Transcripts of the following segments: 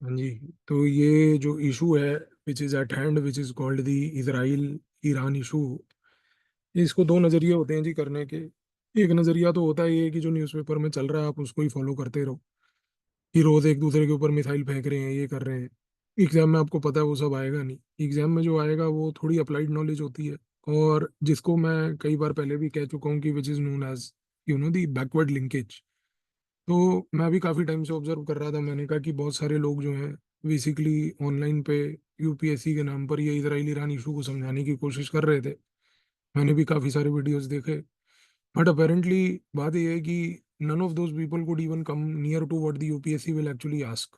हाँ जी। तो ये जो इशू है which is eight hand, which is called the Israel Iran issue, इसको दो नज़रिए होते हैं जी करने के। एक नज़रिया तो होता है ये कि जो न्यूज़पेपर में चल रहा है आप उसको ही फॉलो करते रहो, कि रोज़ एक दूसरे के ऊपर मिसाइल फेंक रहे हैं, ये कर रहे हैं। एग्जाम में आपको पता है वो सब आएगा नहीं। एग्जाम में जो आएगा वो थोड़ी अप्लाइड नॉलेज होती है, और जिसको मैं कई बार पहले भी कह चुका हूँ कि which is known as the backward linkage. तो मैं भी काफ़ी टाइम से ऑब्जर्व कर रहा था। मैंने कहा कि बहुत सारे लोग जो हैं बेसिकली ऑनलाइन पे यूपीएससी के नाम पर ये इजराइल ईरान इशू को समझाने की कोशिश कर रहे थे। मैंने भी काफ़ी सारे वीडियोस देखे, बट अपेरेंटली बात यह है कि none of those people could even come near to what the UPSC will actually ask.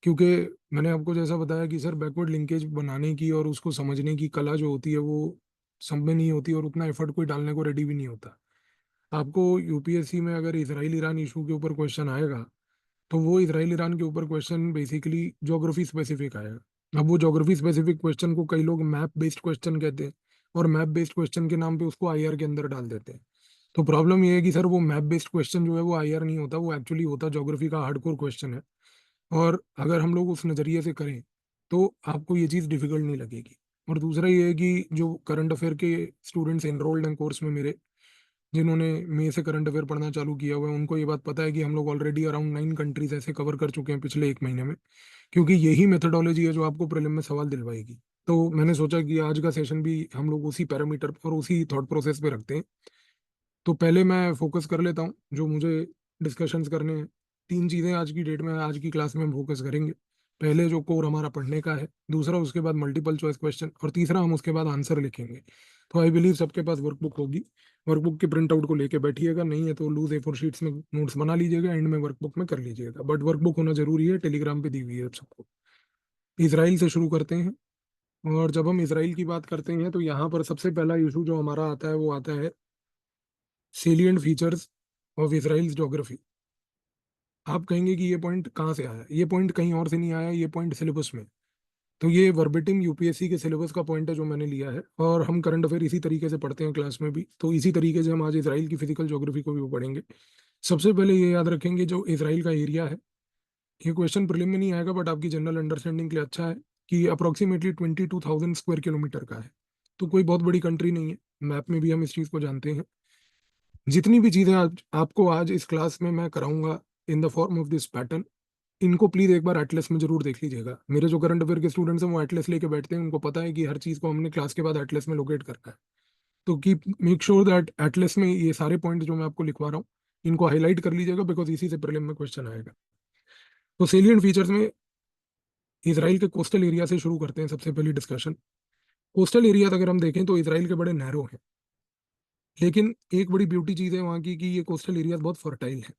क्योंकि मैंने आपको जैसा बताया कि सर बैकवर्ड लिंकेज बनाने की और उसको समझने की कला जो होती है वो सब में नहीं होती, और उतना एफर्ट कोई डालने को रेडी भी नहीं होता। आपको यूपीएससी में अगर इसराइल ईरान इशू के ऊपर क्वेश्चन आएगा तो वो इसराइल ईरान के ऊपर क्वेश्चन बेसिकली ज्योग्राफी स्पेसिफिक आएगा। अब वो ज्योग्राफी स्पेसिफिक क्वेश्चन को कई लोग मैप बेस्ड क्वेश्चन कहते हैं, और मैप बेस्ड क्वेश्चन के नाम पे उसको आईआर के अंदर डाल देते हैं। तो प्रॉब्लम ये है कि सर वो मैप बेस्ड क्वेश्चन जो है वो आईआर नहीं होता, वो एक्चुअली होता ज्योग्राफी का हार्डकोर क्वेश्चन है। और अगर हम लोग उस नज़रिए से करें तो आपको ये चीज़ डिफिकल्ट नहीं लगेगी। और दूसरा ये है कि जो करंट अफेयर के स्टूडेंट्स एनरोल्ड हैं कोर्स में मेरे, जिन्होंने मई से करंट अफेयर पढ़ना चालू किया हुआ है, उनको ये बात पता है कि हम लोग ऑलरेडी अराउंड 9 कंट्रीज ऐसे कवर कर चुके हैं पिछले एक महीने में। क्योंकि यही मेथोडोलॉजी है जो आपको प्रीलिम में सवाल दिलवाएगी। तो मैंने सोचा कि आज का सेशन भी हम लोग उसी पैरामीटर और उसी थॉट प्रोसेस पे रखते हैं। तो पहले मैं फोकस कर लेता हूँ जो मुझे डिस्कशंस करने हैं। तीन चीज़ें आज की डेट में आज की क्लास में हम फोकस करेंगे। पहले जो कोर हमारा पढ़ने का है, दूसरा उसके बाद मल्टीपल चॉइस क्वेश्चन, और तीसरा हम उसके बाद आंसर लिखेंगे। तो आई बिलीव सबके पास वर्कबुक होगी। वर्कबुक के प्रिंट आउट को लेके बैठिएगा, नहीं है तो लूज A4 शीट्स में नोट्स बना लीजिएगा, एंड में वर्कबुक में कर लीजिएगा। बट वर्कबुक होना जरूरी है, टेलीग्राम पे दी हुई है सबको। इसराइल से शुरू करते हैं। और जब हम इसराइल की बात करते हैं तो यहाँ पर सबसे पहला इशू जो हमारा आता है वो आता है salient features of Israel's geography. आप कहेंगे कि ये पॉइंट कहाँ से आया? ये पॉइंट कहीं और से नहीं आया, ये पॉइंट सिलेबस में। तो ये वर्बेटिम यूपीएससी के सिलेबस का पॉइंट है जो मैंने लिया है, और हम करंट अफेयर इसी तरीके से पढ़ते हैं क्लास में भी, तो इसी तरीके से हम आज इसराइल की फिजिकल ज्योग्राफी को भी पढ़ेंगे। सबसे पहले ये याद रखेंगे जो इसराइल का एरिया है, ये क्वेश्चन प्रीलिम में नहीं आएगा बट आपकी जनरल अंडरस्टैंडिंग के लिए अच्छा है, कि अप्रोक्सीमेटली 22,000 स्क्वायर किलोमीटर का है। तो कोई बहुत बड़ी कंट्री नहीं है, मैप में भी हम इस चीज़ को जानते हैं। जितनी भी चीज़ें आपको आज इस क्लास में मैं कराऊंगा in the form of this pattern, इनको प्लीज एक बार एटलस में जरूर देख लीजिएगा। मेरे जो करंट अफेयर के स्टूडेंट्स हैं वो एटलस लेके बैठते हैं, उनको पता है कि हर चीज़ को हमने क्लास के बाद एटलस में लोकेट करना है। तो keep make sure that Atlas में ये सारे पॉइंट जो मैं आपको लिखवा रहा हूँ इनको हाईलाइट कर लीजिएगा, बिकॉज इसी से प्रीलिम में क्वेश्चन आएगा। तो सेलियंट फीचर्स में इसराइल के कोस्टल एरिया से शुरू करते हैं सबसे पहली डिस्कशन। कोस्टल एरिया अगर हम देखें तो इसराइल के बड़े नैरो हैं, लेकिन एक बड़ी ब्यूटी चीज़ है वहाँ की कि ये कोस्टल एरिया बहुत फर्टाइल है,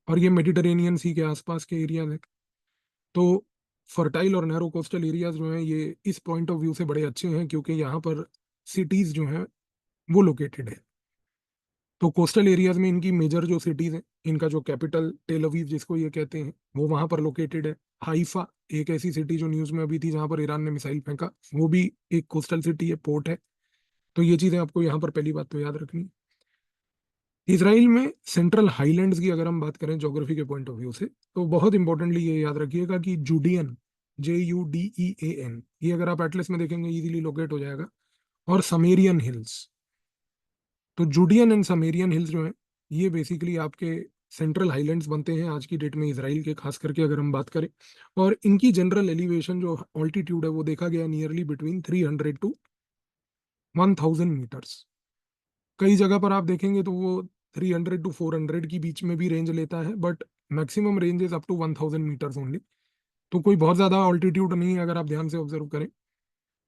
और ये मेडिटेरेनियन सी के आसपास के एरिया है। तो फर्टाइल और नैरो कोस्टल एरियाज जो हैं ये इस पॉइंट ऑफ व्यू से बड़े अच्छे हैं, क्योंकि यहाँ पर सिटीज जो हैं वो लोकेटेड है। तो कोस्टल एरियाज में इनकी मेजर जो सिटीज हैं, इनका जो कैपिटल टेल अवीव जिसको ये कहते हैं वो वहाँ पर लोकेटेड है। हाइफा एक ऐसी सिटी जो न्यूज़ में अभी थी जहाँ पर ईरान ने मिसाइल फेंका, वो भी एक कोस्टल सिटी है, पोर्ट है। तो ये चीज़ें आपको यहाँ पर पहली बात तो याद रखनी। इसराइल में सेंट्रल हाईलैंड्स की अगर हम बात करें ज्योग्राफी के पॉइंट ऑफ व्यू से, तो बहुत इंपॉर्टेंटली ये याद रखिएगा कि जुडियन, JUDEAN, ये अगर आप एटलस में देखेंगे इजीली लोकेट हो जाएगा। और समेरियन हिल्स, तो जुडियन एंड समेरियन हिल्स जो हैं ये बेसिकली आपके सेंट्रल हाईलैंड्स बनते हैं आज की डेट में इसराइल के, खास करके अगर हम बात करें। और इनकी जनरल एलिवेशन जो ऑल्टीट्यूड है वो देखा गया नियरली बिटवीन 300 to 1,000 मीटर्स। कई जगह पर आप देखेंगे तो वो 300 to 400 की बीच में भी रेंज लेता है, but maximum range is up to 1,000 metres only. तो कोई बहुत ज़्यादा ऑल्टीट्यूड नहीं है अगर आप ध्यान से ऑब्जर्व करें।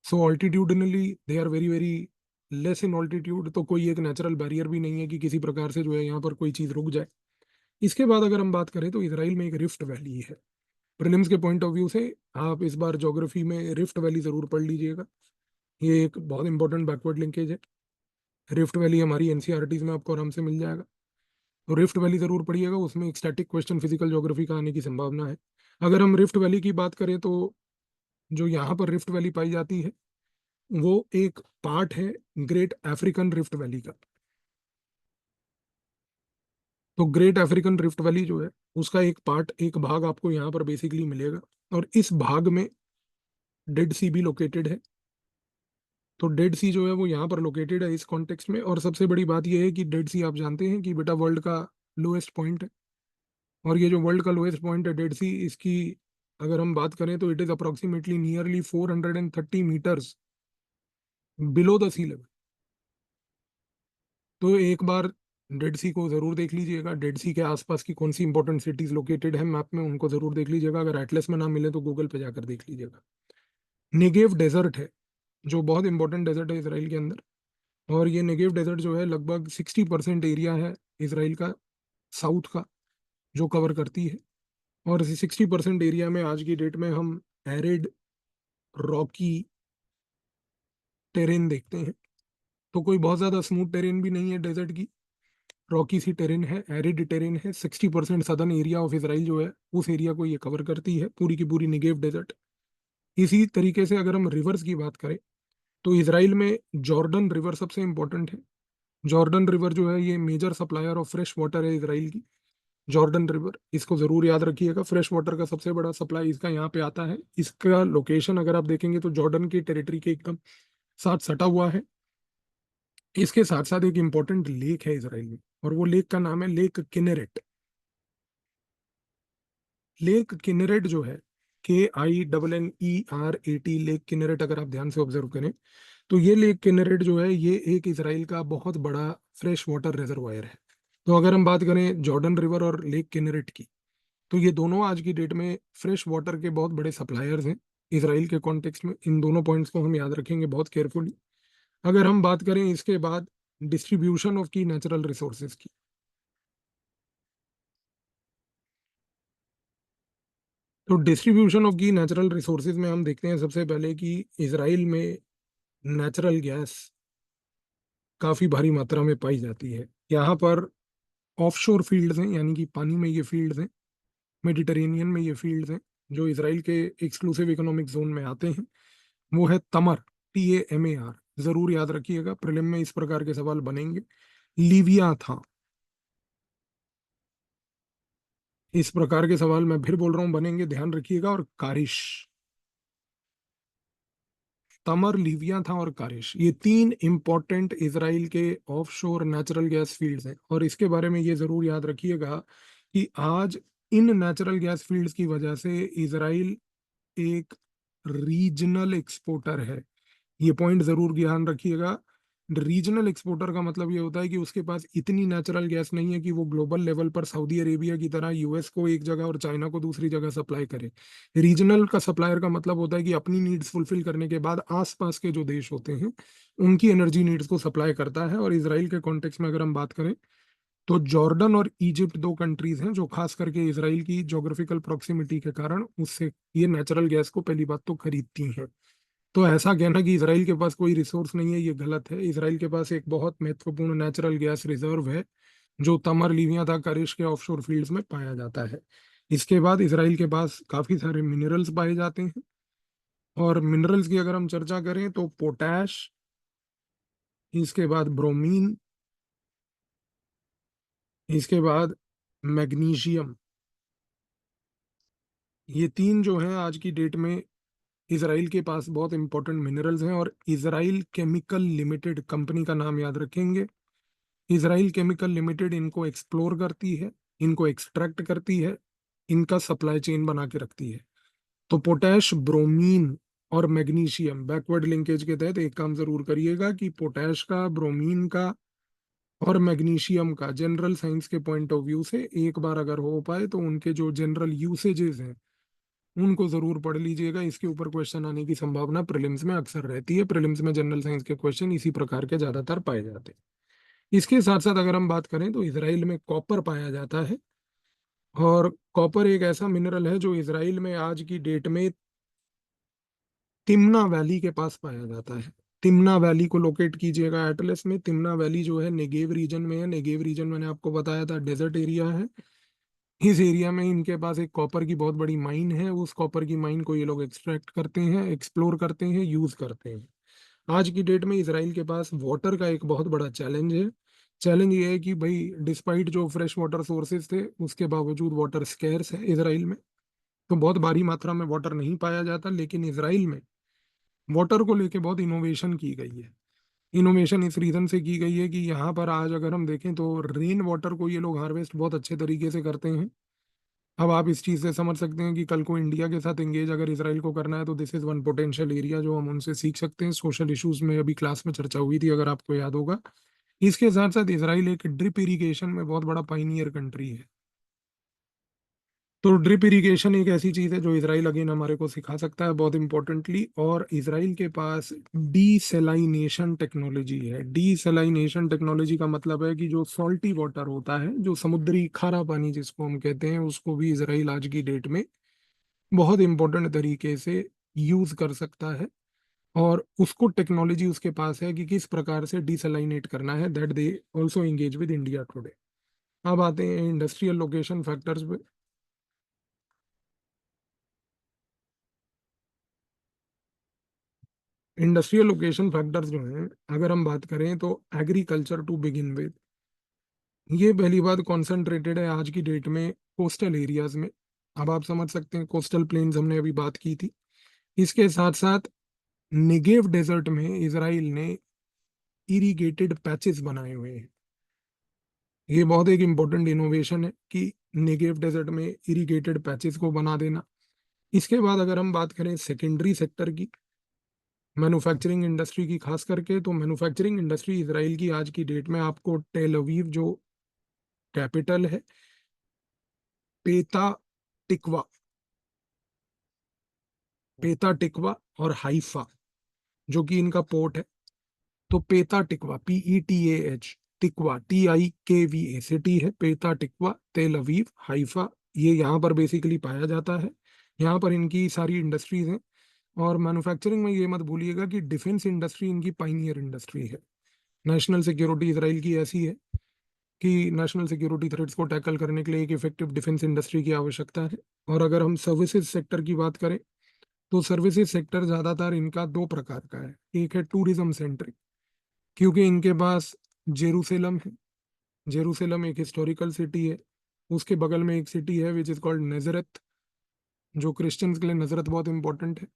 So altitudinally they are very very less in altitude, तो कोई एक नेचुरल बैरियर भी नहीं है कि किसी प्रकार से जो है यहाँ पर कोई चीज़ रुक जाए। इसके बाद अगर हम बात करें तो इसराइल में एक रिफ्ट वैली है। प्रीलिम्स के पॉइंट ऑफ व्यू से आप इस बार ज्योग्राफी में रिफ्ट वैली ज़रूर पढ़ लीजिएगा। ये एक बहुत इंपॉर्टेंट बैकवर्ड लिंकेज है। रिफ्ट वैली हमारी एनसीईआरटीज में आपको आराम से मिल जाएगा। तो रिफ्ट वैली जरूर पढ़िएगा, उसमें एक स्टैटिक क्वेश्चन फिजिकल ज्योग्राफी का आने की संभावना है। अगर हम रिफ्ट वैली की बात करें तो जो यहाँ पर रिफ्ट वैली पाई जाती है वो एक पार्ट है ग्रेट अफ्रीकन रिफ्ट वैली का। तो ग्रेट अफ्रीकन रिफ्ट वैली जो है उसका एक पार्ट, एक भाग आपको यहाँ पर बेसिकली मिलेगा, और इस भाग में डेड सी भी लोकेटेड है। तो डेड सी जो है वो यहाँ पर लोकेटेड है इस कॉन्टेक्स्ट में। और सबसे बड़ी बात यह है कि डेड सी आप जानते हैं कि बेटा वर्ल्ड का लोएस्ट पॉइंट है, और ये जो वर्ल्ड का लोएस्ट पॉइंट है डेड सी, इसकी अगर हम बात करें तो it is approximately nearly 430 metres below the sea level. तो एक बार डेड सी को जरूर देख लीजिएगा। डेड सी के आसपास की कौन सी इंपॉर्टेंट सिटीज लोकेटेड है मैप में, उनको जरूर देख लीजिएगा। अगर एटलस में ना मिले तो गूगल पे जाकर देख लीजिएगा। नेगेव डेजर्ट है, जो बहुत इंपॉर्टेंट डेजर्ट है इसराइल के अंदर। और ये नेगेव डेजर्ट जो है लगभग 60% एरिया है इसराइल का साउथ का जो कवर करती है। और इसी 60% एरिया में आज की डेट में हम एरिड रॉकी टेरेन देखते हैं। तो कोई बहुत ज़्यादा स्मूथ टेरेन भी नहीं है डेजर्ट की, रॉकी सी टेरेन है, एरिड टेरेन है। 60% सदर्न एरिया ऑफ इसराइल जो है उस एरिया को ये कवर करती है, पूरी की पूरी निगेव डेजर्ट। इसी तरीके से अगर हम रिवर्स की बात करें तो इसराइल में जॉर्डन रिवर सबसे इंपॉर्टेंट है। जॉर्डन रिवर जो है ये major supplier of fresh water है इसराइल की। जॉर्डन रिवर, इसको जरूर याद रखिएगा, फ्रेश वाटर का सबसे बड़ा सप्लाई इसका यहाँ पे आता है। इसका लोकेशन अगर आप देखेंगे तो जॉर्डन की टेरिटरी के एकदम साथ सटा हुआ है। इसके साथ साथ एक इंपॉर्टेंट लेक है इसराइल में, और वो लेक का नाम है लेक किनेरेट। लेक किनेरेट जो है KINNERAT, लेक किनेरेट, अगर आप ध्यान से ऑब्जर्व करें तो ये लेक किनेरेट जो है ये एक इसराइल का बहुत बड़ा फ्रेश वाटर रिजर्वायर है। तो अगर हम बात करें जॉर्डन रिवर और लेक किनेरेट की, तो ये दोनों आज की डेट में फ्रेश वाटर के बहुत बड़े सप्लायर्स हैं इसराइल के कॉन्टेक्स्ट में। इन दोनों पॉइंट्स को हम याद रखेंगे बहुत केयरफुली। अगर हम बात करें इसके बाद डिस्ट्रीब्यूशन ऑफ की नेचुरल रिसोर्सेज की, तो डिस्ट्रीब्यूशन ऑफ की नेचुरल रिसोर्सेज में हम देखते हैं सबसे पहले कि इसराइल में नेचुरल गैस काफ़ी भारी मात्रा में पाई जाती है। यहाँ पर ऑफशोर फील्ड्स हैं, यानी कि पानी में ये फील्ड्स हैं, मेडिटेरेनियन में ये फील्ड्स हैं जो इसराइल के एक्सक्लूसिव इकोनॉमिक जोन में आते हैं। वो है तमर, TAMAR। जरूर याद रखिएगा, प्रीलिम में इस प्रकार के सवाल बनेंगे। लीविया था, इस प्रकार के सवाल मैं फिर बोल रहा हूँ बनेंगे, ध्यान रखिएगा। और कारिश, तमर, लीविया था और कारिश, ये तीन इंपॉर्टेंट इसराइल के ऑफशोर नेचुरल गैस फील्ड्स हैं। और इसके बारे में ये जरूर याद रखिएगा कि आज इन नेचुरल गैस फील्ड्स की वजह से इसराइल एक रीजनल एक्सपोर्टर है। ये पॉइंट जरूर ध्यान रखिएगा। रीजनल एक्सपोर्टर का मतलब ये होता है कि उसके पास इतनी नेचुरल गैस नहीं है कि वो ग्लोबल लेवल पर सऊदी अरेबिया की तरह US को एक जगह और चाइना को दूसरी जगह सप्लाई करे। रीजनल का सप्लायर का मतलब होता है कि अपनी नीड्स फुलफिल करने के बाद आसपास के जो देश होते हैं उनकी एनर्जी नीड्स को सप्लाई करता है। और इसराइल के कॉन्टेक्स्ट में अगर हम बात करें तो जॉर्डन और इजिप्ट दो कंट्रीज हैं जो खास करके इसराइल की ज्योग्राफिकल प्रॉक्सिमिटी के कारण उससे ये नेचुरल गैस को पहली बात तो खरीदती हैं। तो ऐसा कहना कि इसराइल के पास कोई रिसोर्स नहीं है ये गलत है। इसराइल के पास एक बहुत महत्वपूर्ण नेचुरल गैस रिजर्व है जो तमर, लिविया, कारिश के ऑफशोर फील्ड्स में पाया जाता है। इसके बाद इसराइल के पास काफी सारे मिनरल्स पाए जाते हैं। और मिनरल्स की अगर हम चर्चा करें तो पोटैश, इसके बाद ब्रोमीन, इसके बाद मैग्नीशियम, ये तीन जो हैं आज की डेट में इसराइल के पास बहुत इंपॉर्टेंट मिनरल्स हैं। और इसराइल केमिकल लिमिटेड कंपनी का नाम याद रखेंगे। इसराइल केमिकल लिमिटेड इनको एक्सप्लोर करती है, इनको एक्सट्रैक्ट करती है, इनका सप्लाई चेन बना के रखती है। तो पोटैश, ब्रोमीन और मैग्नीशियम बैकवर्ड लिंकेज के तहत एक काम जरूर करिएगा कि पोटैश का, ब्रोमीन का और मैग्नीशियम का जनरल साइंस के पॉइंट ऑफ व्यू से एक बार अगर हो पाए तो उनके जो जनरल यूसेजेस हैं उनको जरूर पढ़ लीजिएगा। इसके ऊपर क्वेश्चन आने की संभावना प्रीलिम्स में अक्सर रहती है। प्रीलिम्स में जनरल साइंस के क्वेश्चन इसी प्रकार के ज्यादातर पाए जाते हैं। इसके साथ साथ अगर हम बात करें तो इसराइल में कॉपर पाया जाता है। और कॉपर एक ऐसा मिनरल है जो इसराइल में आज की डेट में तिम्ना वैली के पास पाया जाता है। तिम्ना वैली को लोकेट कीजिएगा एटलस में। तिम्ना वैली जो है नेगेव रीजन में है। नेगेव रीजन मैंने आपको बताया था डेजर्ट एरिया है। इस एरिया में इनके पास एक कॉपर की बहुत बड़ी माइन है। उस कॉपर की माइन को ये लोग एक्सट्रैक्ट करते हैं, एक्सप्लोर करते हैं, यूज करते हैं। आज की डेट में इसराइल के पास वाटर का एक बहुत बड़ा चैलेंज है चैलेंज ये है कि भाई डिस्पाइट जो फ्रेश वाटर सोर्सेज थे उसके बावजूद वाटर स्केर्स है इसराइल में। तो बहुत भारी मात्रा में वाटर नहीं पाया जाता, लेकिन इसराइल में वाटर को लेके बहुत इनोवेशन की गई है। इनोवेशन इस रीजन से की गई है कि यहाँ पर आज अगर हम देखें तो रेन वाटर को ये लोग हार्वेस्ट बहुत अच्छे तरीके से करते हैं। अब आप इस चीज़ से समझ सकते हैं कि कल को इंडिया के साथ एंगेज अगर इसराइल को करना है तो this is one potential area जो हम उनसे सीख सकते हैं। सोशल इश्यूज में अभी क्लास में चर्चा हुई थी, अगर आपको याद होगा। इसके साथ साथ इसराइल एक ड्रिप इरिगेशन में बहुत बड़ा पाइनियर कंट्री है। तो ड्रिप इरिगेशन एक ऐसी चीज है जो इसराइल अगेन हमारे को सिखा सकता है बहुत इंपॉर्टेंटली। और इसराइल के पास डीसैलाइनेशन टेक्नोलॉजी है। डीसैलाइनेशन टेक्नोलॉजी का मतलब है कि जो सॉल्टी वाटर होता है, जो समुद्री खारा पानी जिसको हम कहते हैं, उसको भी इसराइल आज की डेट में बहुत इंपॉर्टेंट तरीके से यूज कर सकता है। और उसको टेक्नोलॉजी उसके पास है कि किस प्रकार से डीसैलाइनेट करना है, that they also engage with India today. अब आते हैं इंडस्ट्रियल लोकेशन फैक्टर्स पे। इंडस्ट्रियल लोकेशन फैक्टर्स जो हैं, अगर हम बात करें तो एग्रीकल्चर टू बिगिन विद, ये पहली बात कॉन्सेंट्रेटेड है आज की डेट में कोस्टल एरियाज में। अब आप समझ सकते हैं कोस्टल प्लेन्स हमने अभी बात की थी। इसके साथ साथ निगेव डेजर्ट में इसराइल ने इरिगेटेड पैचेस बनाए हुए हैं। ये बहुत एक इम्पोर्टेंट इनोवेशन है कि नेगेव डेजर्ट में इरिगेटेड पैचेस को बना देना। इसके बाद अगर हम बात करें सेकेंडरी सेक्टर की, मैन्युफैक्चरिंग इंडस्ट्री की खास करके, तो मैन्युफैक्चरिंग इंडस्ट्री इसराइल की आज की डेट में आपको टेल अवीव जो कैपिटल है, पेता टिकवा, पेता टिकवा और हाइफा जो कि इनका पोर्ट है। तो पेता टिकवा, PETAH, टिकवा TIKVA सिटी है, पेता टिकवा, तेल अवीव, हाइफा, ये यहाँ पर बेसिकली पाया जाता है। यहाँ पर इनकी सारी इंडस्ट्रीज हैं। और मैन्युफैक्चरिंग में ये मत भूलिएगा कि डिफेंस इंडस्ट्री इनकी पाइनियर इंडस्ट्री है। नेशनल सिक्योरिटी इसराइल की ऐसी है कि नेशनल सिक्योरिटी थ्रेट्स को टैकल करने के लिए एक इफेक्टिव डिफेंस इंडस्ट्री की आवश्यकता है। और अगर हम सर्विसेज सेक्टर की बात करें तो सर्विसेज सेक्टर ज़्यादातर इनका दो प्रकार का है। एक है टूरिज्म सेंट्रिक, क्योंकि इनके पास जेरूसलम है। जेरूसलम एक हिस्टोरिकल सिटी है। उसके बगल में एक सिटी है विच इज़ कॉल्ड नजरत, जो क्रिश्चियंस के लिए नजरत बहुत इंपॉर्टेंट है।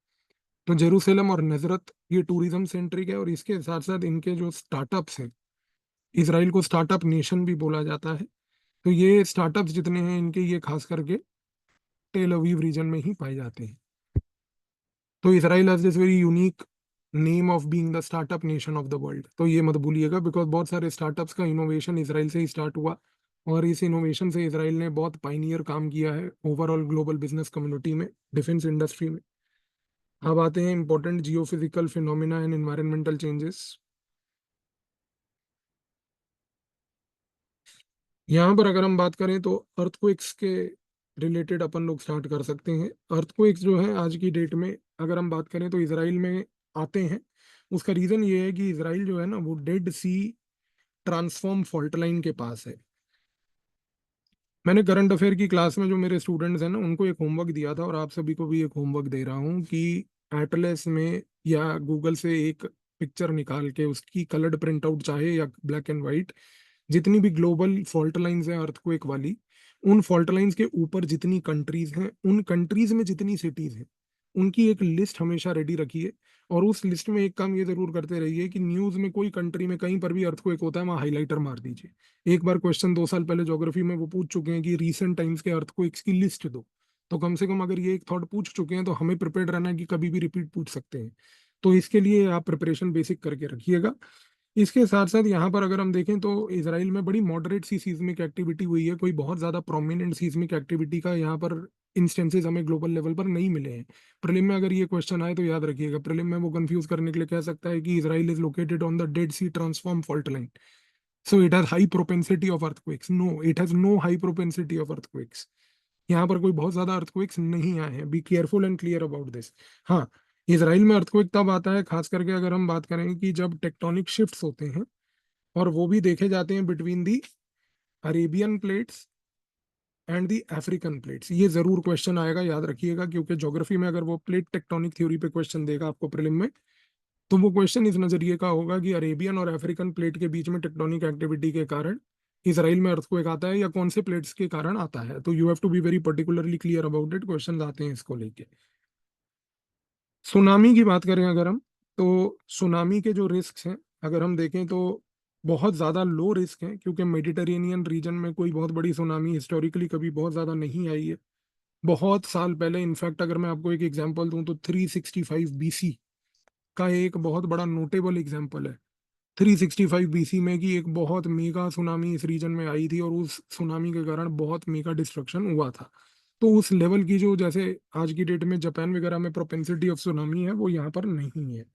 तो जेरूसलम और नजरत ये टूरिज्म सेंट्रिक है। और इसके साथ साथ इनके जो स्टार्टअप्स हैं, इसराइल को स्टार्टअप नेशन भी बोला जाता है। तो ये स्टार्टअप्स जितने हैं इनके, ये खास करके टेल अवीव रीजन में ही पाए जाते हैं। तो Israel has this very unique name of being the startup nation of the world. तो ये मत भूलिएगा, बिकॉज बहुत सारे स्टार्टअप्स का इनोवेशन इसराइल से ही स्टार्ट हुआ। और इस इनोवेशन से इसराइल ने बहुत पाइनियर काम किया है ओवरऑल ग्लोबल बिजनेस कम्युनिटी में, डिफेंस इंडस्ट्री में। अब आते हैं important geophysical phenomena and environmental changes. यहाँ पर अगर हम बात करें तो अर्थक्वेक्स के रिलेटेड अपन लोग स्टार्ट कर सकते हैं। अर्थक्वेक्स जो है आज की डेट में अगर हम बात करें तो इसराइल में आते हैं। उसका रीजन ये है कि इसराइल जो है ना वो dead Sea transform fault line के पास है। मैंने करंट अफेयर की क्लास में जो मेरे स्टूडेंट्स हैं ना उनको एक होमवर्क दिया था, और आप सभी को भी एक होमवर्क दे रहा हूँ कि एटलस में या गूगल से एक पिक्चर निकाल के उसकी कलर्ड प्रिंट आउट चाहे या ब्लैक एंड वाइट, जितनी भी ग्लोबल फॉल्ट लाइंस हैं अर्थक्वेक वाली, उन फॉल्ट लाइंस के ऊपर जितनी कंट्रीज हैं, उन कंट्रीज में जितनी सिटीज हैं, उनकी एक लिस्ट हमेशा रेडी रखिए। और उस लिस्ट में एक काम ये जरूर करते रहिए कि न्यूज में कोई कंट्री में कहीं पर भी अर्थक्वेक होता है वहाँ हाईलाइटर मार दीजिए। एक बार क्वेश्चन 2 साल पहले ज्योग्राफी में वो पूछ चुके हैं कि रीसेंट टाइम्स के अर्थक्वेक्स की लिस्ट दो। तो कम से कम अगर ये एक थॉट पूछ चुके हैं तो हमें प्रिपेयर रहना है कि कभी भी रिपीट पूछ सकते हैं। तो इसके लिए आप प्रिपरेशन बेसिक करके रखिएगा। इसके साथ साथ यहाँ पर अगर हम देखें तो इसराइल में बड़ी मॉडरेट सी सीस्मिक एक्टिविटी हुई है। कोई बहुत ज़्यादा प्रोमिनेंट सीस्मिक एक्टिविटी का यहाँ पर इंस्टेंसेस हमें ग्लोबल लेवल पर नहीं मिले हैं। प्रीलिम में अगर ये क्वेश्चन आए तो याद रखिएगा, प्रीलिम में वो कंफ्यूज करने के लिए कह सकता है कि Israel is located on the Dead Sea transform fault line, so it has high propensity of earthquakes. No, it has no high propensity of earthquakes. यहाँ पर कोई बहुत ज्यादा अर्थक्वेक्स नहीं आए हैं। Be careful and clear about this. हाँ, Israel में अर्थक्वेक तब आता है खास करके अगर हम बात करें कि जब टेक्टोनिक शिफ्ट्स होते हैं, और वो भी देखे जाते हैं between the Arabian plates and the African plates. ये जरूर क्वेश्चन आएगा, याद रखिएगा, क्योंकि ज्योग्राफी में अगर वो प्लेट टेक्टोनिक थ्योरी पे क्वेश्चन देगा आपको प्रीलिम में तो वो क्वेश्चन इस नजरिए का होगा कि अरेबियन और अफ्रीकन प्लेट के बीच में टेक्टोनिक एक्टिविटी के कारण इसराइल में अर्थक्वेक आता है, या कौन से प्लेट्स के कारण आता है। तो you have to be very particularly clear about it, question आते हैं इसको लेके। सुनामी की बात करें अगर हम, तो सुनामी के जो रिस्क हैं अगर हम देखें तो बहुत ज़्यादा लो रिस्क हैं, क्योंकि मेडिटेरेनियन रीजन में कोई बहुत बड़ी सुनामी हिस्टोरिकली कभी बहुत ज़्यादा नहीं आई है। बहुत साल पहले, इनफैक्ट अगर मैं आपको एक एग्जांपल दूं तो 365 बीसी का एक बहुत बड़ा नोटेबल एग्जांपल है। 365 बीसी में कि एक बहुत मेगा सुनामी इस रीजन में आई थी, और उस सुनामी के कारण बहुत मेगा डिस्ट्रक्शन हुआ था। तो उस लेवल की जो, जैसे आज की डेट में जापान वगैरह में प्रोपेंसिटी ऑफ सुनामी है, वो यहाँ पर नहीं है।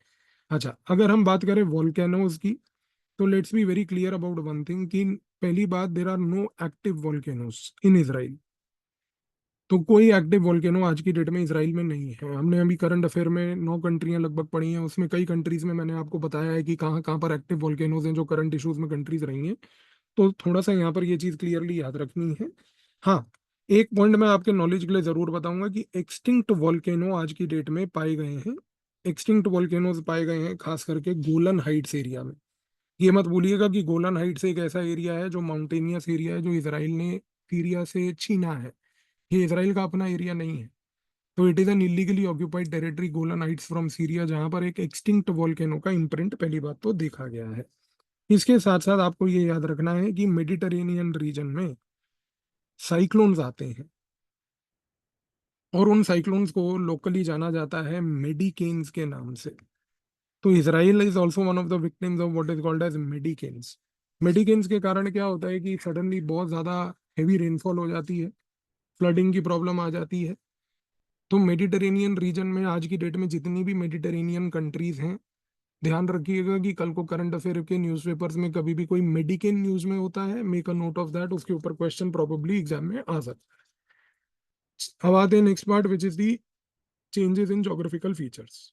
अच्छा, अगर हम बात करें वॉल्केनोज की, तो let's be very clear about one thing कि पहली बात, there are no active volcanoes in Israel. तो कोई एक्टिव वॉल्केनो आज की डेट में इसराइल में नहीं है। हमने अभी करंट अफेयर में 9 कंट्रियां लगभग पढ़ी हैं, उसमें कई कंट्रीज में मैंने आपको बताया है कि कहाँ कहाँ पर एक्टिव वॉल्केनोज हैं जो करंट इश्यूज में कंट्रीज रही हैं। तो थोड़ा सा यहाँ पर ये चीज क्लियरली याद रखनी है। हाँ, एक पॉइंट मैं आपके नॉलेज के लिए जरूर बताऊंगा कि एक्सटिंक्ट वॉल्केनो आज की डेट में पाए गए हैं। एक्सटिंक्ट वॉल्केनोज पाए गए हैं खास करके गोलन हाइट्स एरिया में। ये मत भूलिएगा कि गोलन हाइट्स एक ऐसा एरिया है जो माउंटेनियस एरिया है, जो इसराइल ने सीरिया से छीना है। ये इसराइल का अपना एरिया नहीं है। तो it is an illegally occupied territory, Golan Heights from Syria, जहां पर एक एक्सटिंक्ट वॉल्केनो का इम्प्रिंट पहली बात तो देखा गया है। इसके साथ साथ आपको ये याद रखना है कि मेडिटेरेनियन रीजन में साइक्लोन्स आते हैं, और उन साइक्लोन्स को लोकली जाना जाता है मेडिकेन्स के नाम से। तो Israel is also one of the victims of what is called as medicanes. Medicanes के कारण क्या होता है कि सडनली बहुत ज्यादा हेवी रेनफॉल हो जाती है, फ्लडिंग की प्रॉब्लम आ जाती है। तो मेडिटेरेनियन रीजन में आज की डेट में जितनी भी मेडिटेरेनियन कंट्रीज हैं, ध्यान रखिएगा कि कल को करंट अफेयर के न्यूज़पेपर्स में कभी भी कोई मेडिकेन न्यूज में होता है, make a note of that, उसके ऊपर क्वेश्चन प्रोबेबली एग्जाम में आ सकता है। अब आते हैं next part which is the changes in geographical features.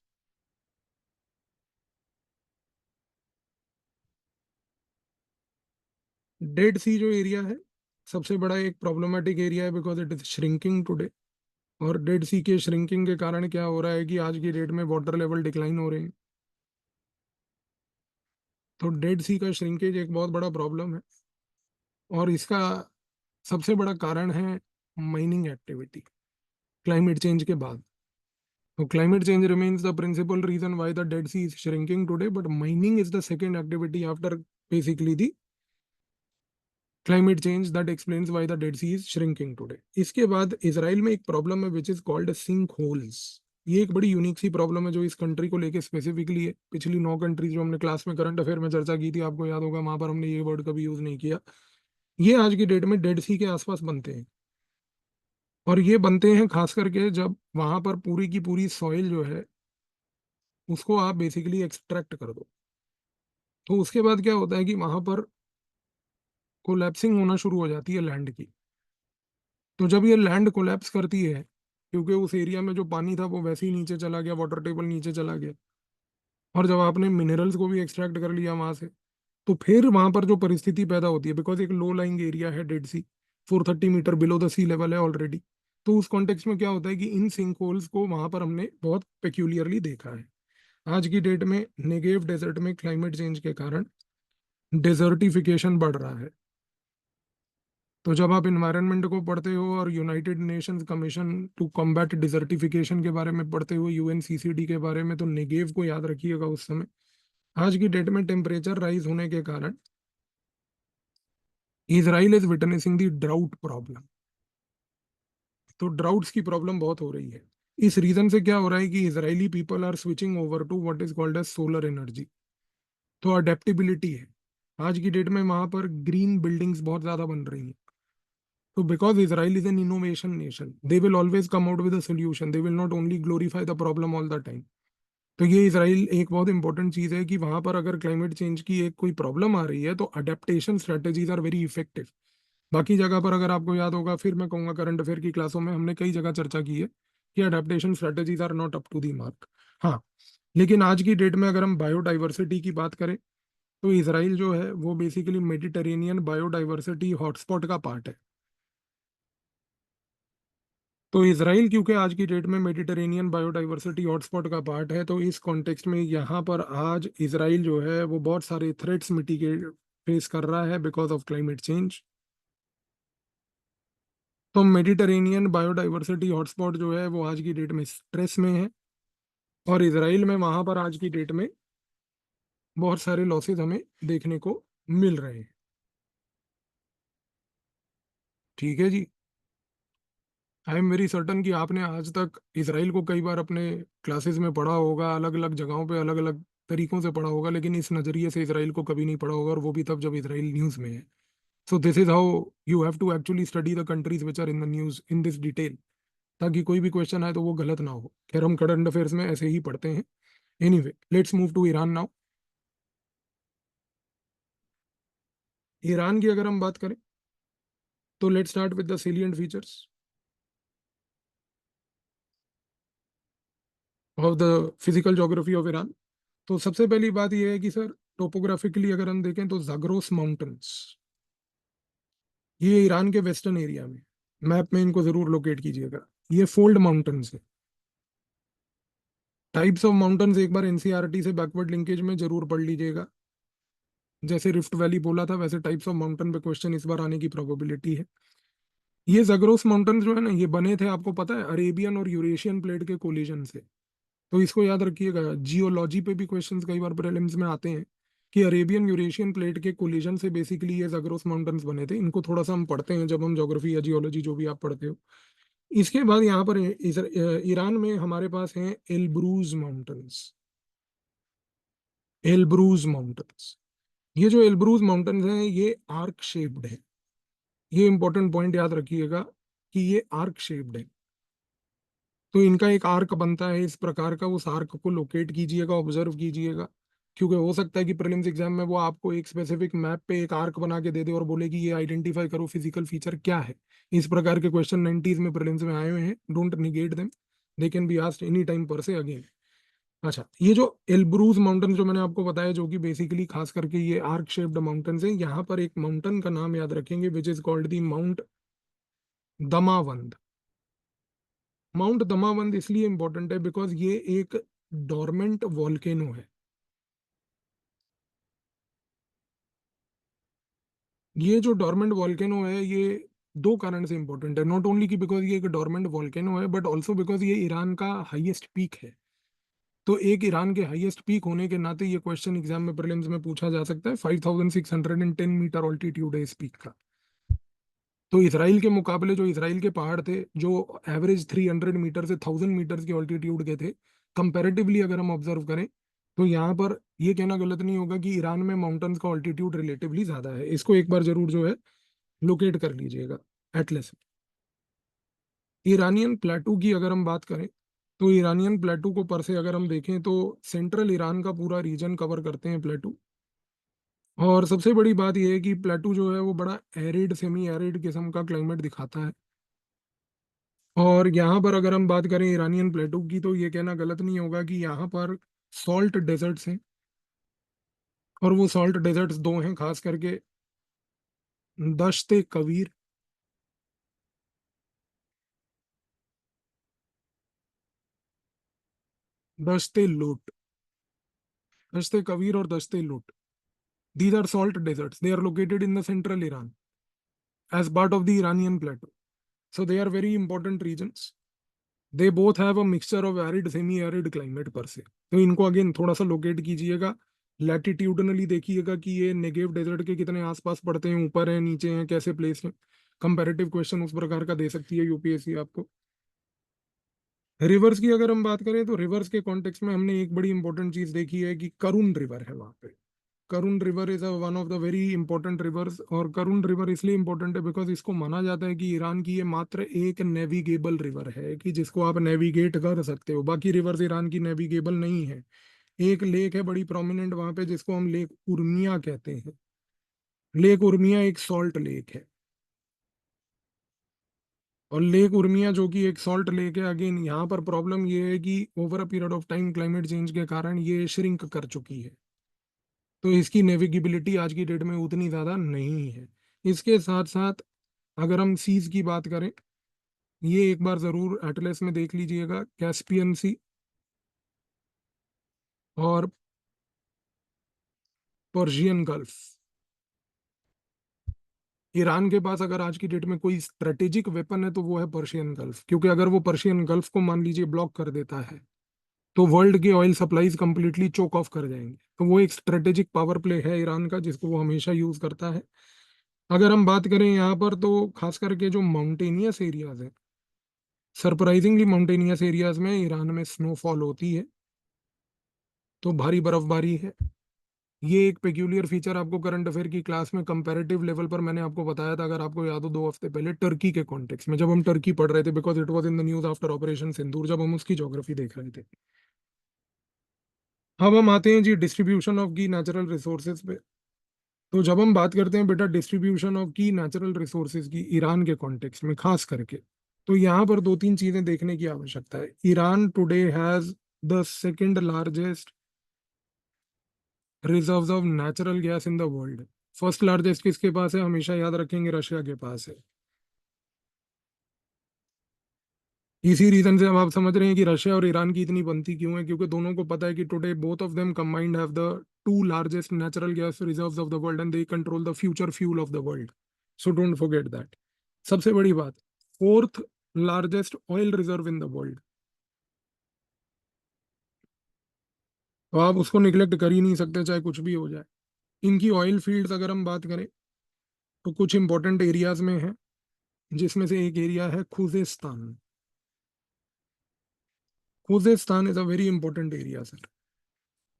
Dead Sea जो एरिया है, सबसे बड़ा एक प्रॉब्लमेटिक एरिया है, because it is shrinking today. और डेड सी के श्रिंकिंग के कारण क्या हो रहा है कि आज की डेट में वाटर लेवल डिक्लाइन हो रहे हैं। तो डेड सी का श्रिंकेज एक बहुत बड़ा प्रॉब्लम है, और इसका सबसे बड़ा कारण है माइनिंग एक्टिविटी, क्लाइमेट चेंज के बाद। तो climate change remains the principal reason why the Dead Sea is shrinking today, but mining is the second activity after basically the climate change that explains why the Dead Sea is shrinking today. इसके बाद Israel में एक problem है which is called sinkholes. ये एक बड़ी unique सी problem है जो इस कंट्री को लेके स्पेसिफिकली है। पिछली 9 कंट्रीज जो हमने क्लास में करंट अफेयर में चर्चा की थी, आपको याद होगा, वहां पर हमने ये वर्ड कभी यूज नहीं किया। ये आज की डेट में डेड सी के आसपास बनते हैं, और ये बनते हैं खास करके जब वहां पर पूरी की पूरी सॉइल जो है उसको आप बेसिकली एक्सट्रैक्ट कर दो। तो उसके बाद क्या होता है कि वहां पर कोलैप्सिंग होना शुरू हो जाती है लैंड की। तो जब ये लैंड कोलैप्स करती है, क्योंकि उस एरिया में जो पानी था वो वैसे ही नीचे चला गया, वाटर टेबल नीचे चला गया, और जब आपने मिनरल्स को भी एक्सट्रैक्ट कर लिया वहां से, तो फिर वहां पर जो परिस्थिति पैदा होती है, बिकॉज एक लो लाइंग एरिया है Dead Sea, 430 metre below the sea level है ऑलरेडी। तो उस कॉन्टेक्स्ट में क्या होता है कि इन सिंक होल्स को वहां पर हमने बहुत पेक्यूलियरली देखा है। आज की डेट में नेगेव डेजर्ट में क्लाइमेट चेंज के कारण डेजर्टिफिकेशन बढ़ रहा है। तो जब आप इन्वायरमेंट को पढ़ते हो और United Nations Commission to combat desertification के बारे में पढ़ते हो, यूएनसीसीडी के बारे में, तो नेगेव को याद रखिएगा उस समय। आज की डेट में टेम्परेचर राइज होने के कारण Israel is witnessing the drought problem. तो ड्राउट्स की प्रॉब्लम बहुत हो रही है। इस रीजन से क्या हो रहा है कि Israeli people are switching over to what is called as solar energy. तो अडेप्टेबिलिटी है। आज की डेट में वहां पर ग्रीन बिल्डिंग्स बहुत ज्यादा बन रही हैं। तो because Israel is an innovation nation, they will always come out with a solution. They will not only glorify the problem all the time. तो ये इसराइल एक बहुत इंपॉर्टेंट चीज है कि वहां पर अगर क्लाइमेट चेंज की एक कोई प्रॉब्लम आ रही है तो adaptation strategies are very effective. बाकी जगह पर अगर आपको याद होगा, फिर मैं कहूंगा करंट अफेयर की क्लासों में हमने कई जगह चर्चा की है कि adaptation strategies are not up to the mark. हाँ, लेकिन आज की डेट में अगर हम बायोडाइवर्सिटी की बात करें, तो इसराइल जो है वो बेसिकली मेडिटेरेनियन बायोडाइवर्सिटी हॉटस्पॉट का पार्ट है। तो इसराइल क्योंकि आज की डेट में मेडिटेरेनियन बायोडाइवर्सिटी हॉटस्पॉट का पार्ट है, तो इस कॉन्टेक्स्ट में यहाँ पर आज इसराइल जो है वो बहुत सारे थ्रेट्स मिटिगेट फेस कर रहा है बिकॉज ऑफ क्लाइमेट चेंज। तो मेडिटेरेनियन बायोडाइवर्सिटी हॉटस्पॉट जो है वो आज की डेट में स्ट्रेस में है, और इसराइल में वहां पर आज की डेट में बहुत सारे लॉसेस हमें देखने को मिल रहे हैं। ठीक है जी। आई एम वेरी सर्टन कि आपने आज तक इसराइल को कई बार अपने क्लासेस में पढ़ा होगा, अलग अलग जगहों पे अलग अलग तरीकों से पढ़ा होगा, लेकिन इस नज़रिए से इसराइल को कभी नहीं पढ़ा होगा, और वो भी तब जब इसराइल न्यूज़ में है। So this is how you have to actually study the countries which are in the news in this detail, ताकि कोई भी क्वेश्चन आए तो वो गलत ना हो। खैर, हम करंट अफेयर्स में ऐसे ही पढ़ते हैं। Anyway, let's move to Iran now. Iran की अगर हम बात करें तो let's start with the salient features of the physical geography of Iran. तो सबसे पहली बात यह है कि सर, टोपोग्राफिकली अगर हम देखें तो जाग्रोस माउंटेन्स, ये ईरान के वेस्टर्न एरिया में, मैप में इनको जरूर लोकेट कीजिएगा। ये फोल्ड माउंटेन्स है। टाइप्स ऑफ माउंटेन्स एक बार एनसीईआरटी से बैकवर्ड लिंकेज में जरूर पढ़ लीजिएगा। जैसे रिफ्ट वैली बोला था, वैसे टाइप्स ऑफ माउंटेन पे क्वेश्चन इस बार आने की प्रोबेबिलिटी है। ये जग्रोस माउंटेन्स जो है ना, ये बने थे, आपको पता है, अरेबियन और यूरेशियन प्लेट के कोलिजन से। तो इसको याद रखिएगा, जियोलॉजी पे भी क्वेश्चंस कई बार प्रीलिम्स में आते हैं कि अरेबियन यूरेशियन प्लेट के कोलिजन से बेसिकली ये जग्रोस माउंटेन्स बने थे। इनको थोड़ा सा हम पढ़ते हैं जब हम ज्योग्राफी या जियोलॉजी जो भी आप पढ़ते हो। इसके बाद यहाँ पर ईरान में हमारे पास हैं एलब्रूज माउंटेन्स। एलब्रूज माउंटेन्स, ये जो एलब्रूज माउंटेन्स हैं ये आर्क शेप्ड है। ये इंपॉर्टेंट पॉइंट याद रखिएगा कि ये आर्क शेप्ड है। तो इनका एक आर्क बनता है इस प्रकार का, उस आर्क को लोकेट कीजिएगा, ऑब्जर्व कीजिएगा, क्योंकि हो सकता है कि प्रीलिम्स एग्जाम में वो आपको एक स्पेसिफिक मैप पे एक आर्क बना के दे दे और बोले कि ये आइडेंटिफाई करो फिजिकल फीचर क्या है। इस प्रकार के क्वेश्चन 90s में प्रीलिम्स में आए हुए हैं। Don't negate them, they can be asked any time पर से अगेन। अच्छा, ये जो एल्ब्रूज माउंटेन जो मैंने आपको बताया, जो कि बेसिकली खास करके ये आर्क शेप्ड माउंटेन्स हैं, यहाँ पर एक माउंटेन का नाम याद रखेंगे विच is called the mount Damavand. Mount Damavand इसलिए इंपॉर्टेंट है बिकॉज ये एक डोरमेंट वॉल्केनो है। ये जो डोरमेंट वॉल्केनो है, ये दो कारण से इंपॉर्टेंट है। नॉट ओनली कि बिकॉज ये एक डोरमेंट वॉल्केनो है, बट ऑल्सो बिकॉज ये ईरान का हाईएस्ट पीक है। तो एक ईरान के हाईएस्ट पीक होने के नाते ये क्वेश्चन एग्जाम में प्रीलिम्स में पूछा जा सकता है। 5610 मीटर ऑल्टीट्यूड है इस पीक का। तो इसराइल के मुकाबले जो इसराइल के पहाड़ थे, जो एवरेज 300 मीटर से 1000 मीटर की ऑल्टीट्यूड के थे, कंपैरेटिवली अगर हम ऑब्जर्व करें, तो यहाँ पर ये कहना गलत नहीं होगा कि ईरान में माउंटेन्स का ऑल्टीट्यूड रिलेटिवली ज्यादा है। इसको एक बार जरूर जो है लोकेट कर लीजिएगा एटलस में। ईरानियन प्लेटू की अगर हम बात करें, तो ईरानियन प्लेटू को पर से अगर हम देखें तो सेंट्रल ईरान का पूरा रीजन कवर करते हैं प्लेटू। और सबसे बड़ी बात यह है कि प्लेटू जो है वो बड़ा एरिड, सेमी एरिड किस्म का क्लाइमेट दिखाता है। और यहाँ पर अगर हम बात करें ईरानियन प्लेटू की, तो ये कहना गलत नहीं होगा कि यहाँ पर सॉल्ट डेजर्ट्स हैं। और वो सॉल्ट डेजर्ट्स दो हैं खास करके, दश्त कबीर, दश्त लूट। दश्त कबीर और दश्त लूट, these are salt deserts. They are located in the central Iran as part of the Iranian plateau. So they are very important regions. They both have a mixture of arid, semi-arid climate per se. तो इनको again थोड़ा सा locate कीजिएगा। लैटिट्यूडनली देखिएगा कि ये Negev desert के कितने आसपास पड़ते हैं, ऊपर हैं, नीचे हैं, कैसे प्लेस हैं। कंपैरेटिव क्वेश्चन उस प्रकार का दे सकती है यूपीएससी आपको। रिवर्स की अगर हम बात करें, तो रिवर्स के कॉन्टेक्स्ट में हमने एक बड़ी इंपॉर्टेंट चीज देखी है कि करुण रिवर है वहां पे। Karun river is one of the very important rivers. और करुण रिवर इसलिए इंपॉर्टेंट है बिकॉज इसको माना जाता है कि ईरान की ये मात्र एक नेविगेबल रिवर है, कि जिसको आप नेविगेट कर सकते हो। बाकी रिवर्स ईरान की नेविगेबल नहीं है। एक लेक है बड़ी प्रोमिनेंट वहां पे, जिसको हम लेक उर्मिया कहते हैं। लेक उर्मिया एक सॉल्ट लेक है। और लेक उर्मिया जो कि एक सॉल्ट लेक है, अगेन यहाँ पर प्रॉब्लम ये है कि over a period of time climate change के कारण ये श्रिंक कर चुकी है। तो इसकी नेविगेबिलिटी आज की डेट में उतनी ज़्यादा नहीं है। इसके साथ साथ अगर हम सीज की बात करें, ये एक बार जरूर एटलस में देख लीजिएगा, कैस्पियन सी और पर्शियन गल्फ। ईरान के पास अगर आज की डेट में कोई स्ट्रेटेजिक वेपन है तो वो है पर्शियन गल्फ, क्योंकि अगर वो पर्शियन गल्फ को मान लीजिए ब्लॉक कर देता है तो वर्ल्ड की oil supplies completely choke off कर जाएंगे। तो वो एक स्ट्रेटेजिक पावर प्ले है ईरान का, जिसको वो हमेशा यूज करता है। अगर हम बात करें यहाँ पर तो खास करके जो माउंटेनियस एरियाज है, सरप्राइजिंगली माउंटेनियस एरियाज में ईरान में स्नोफॉल होती है, तो भारी बर्फबारी है। ये एक पेक्यूलियर फीचर आपको करंट अफेयर की क्लास में कंपैरेटिव लेवल पर मैंने आपको बताया था, अगर आपको याद हो 2 हफ्ते पहले टर्की के कॉन्टेक्स्ट में, जब हम टर्की पढ़ रहे थे, because it was in the news after operation Sindoor, जब हम उसकी ज्योग्राफी देख रहे थे। अब हम आते हैं जी डिस्ट्रीब्यूशन ऑफ की नेचुरल रिसोर्सेज पे। तो जब हम बात करते हैं बेटा डिस्ट्रीब्यूशन ऑफ की नेचुरल रिसोर्सेज की ईरान के कॉन्टेक्स्ट में खास करके, तो यहाँ पर दो तीन चीजें देखने की आवश्यकता है। Iran today has the second largest reserves of natural gas in the world. First largest किसके पास है, हमेशा याद रखेंगे, रशिया के पास है। इसी रीजन से अब आप समझ रहे हैं कि रशिया और ईरान की इतनी बनती क्यों है, क्योंकि दोनों को पता है कि today both of them combined have the two largest natural gas reserves of the world and they control the future fuel of the world. So don't forget that. सबसे बड़ी बात, fourth largest oil reserve in the world, तो आप उसको neglect कर ही नहीं सकते चाहे कुछ भी हो जाए। इनकी ऑयल फील्ड्स अगर हम बात करें तो कुछ इंपॉर्टेंट एरियाज में है, जिसमें से एक एरिया है Khuzestan. Khuzestan is a very important area sir,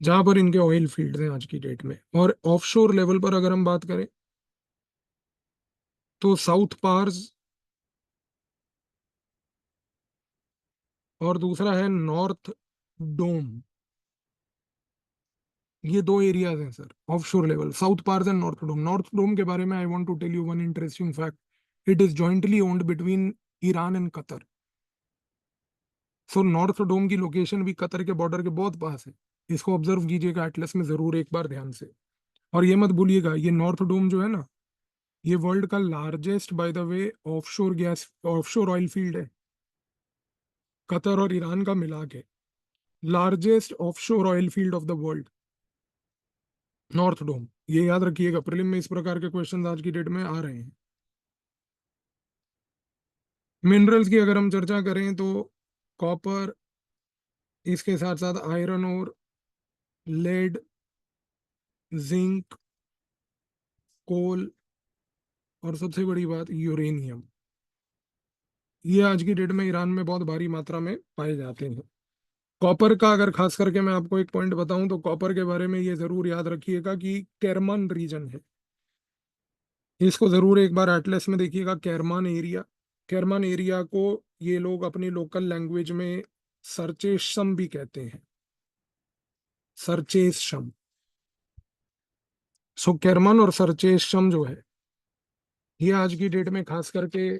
जहां पर इनके ऑयल फील्ड्स हैं आज की डेट में। और ऑफशोर लेवल पर अगर हम बात करें तो साउथ पार्स और दूसरा है नॉर्थ डोम। ये दो एरियाज हैं sir offshore level, South Pars and North Dome. North Dome के बारे में I want to tell you one interesting fact, it is jointly owned between Iran and Qatar. So North Dome की location भी Qatar के border के बहुत पास है। इसको ऑब्जर्व कीजिएगा एटलस में जरूर एक बार ध्यान से। और ये मत भूलिएगा, ये नॉर्थ डोम जो है ना, ये वर्ल्ड का largest by the way offshore gas offshore oil field है, कतर और ईरान का मिला के largest offshore oil field of the world, North Dome. ये याद रखिएगा, प्रीलिम में इस प्रकार के क्वेश्चन आज की डेट में आ रहे हैं। मिनरल्स की अगर हम चर्चा करें तो कॉपर, इसके साथ साथ आयरन और लेड, जिंक, कोल, और सबसे बड़ी बात यूरेनियम, ये आज की डेट में ईरान में बहुत भारी मात्रा में पाए जाते हैं। कॉपर का अगर खास करके मैं आपको एक पॉइंट बताऊं तो कॉपर के बारे में ये जरूर याद रखिएगा कि केरमान रीजन है, इसको जरूर एक बार एटलस में देखिएगा, केरमान एरिया। केरमान एरिया को ये लोग अपनी लोकल लैंग्वेज में सरचेशम भी कहते हैं, सरचेशम। सो केरमान और सरचेशम जो है, ये आज की डेट में खास करके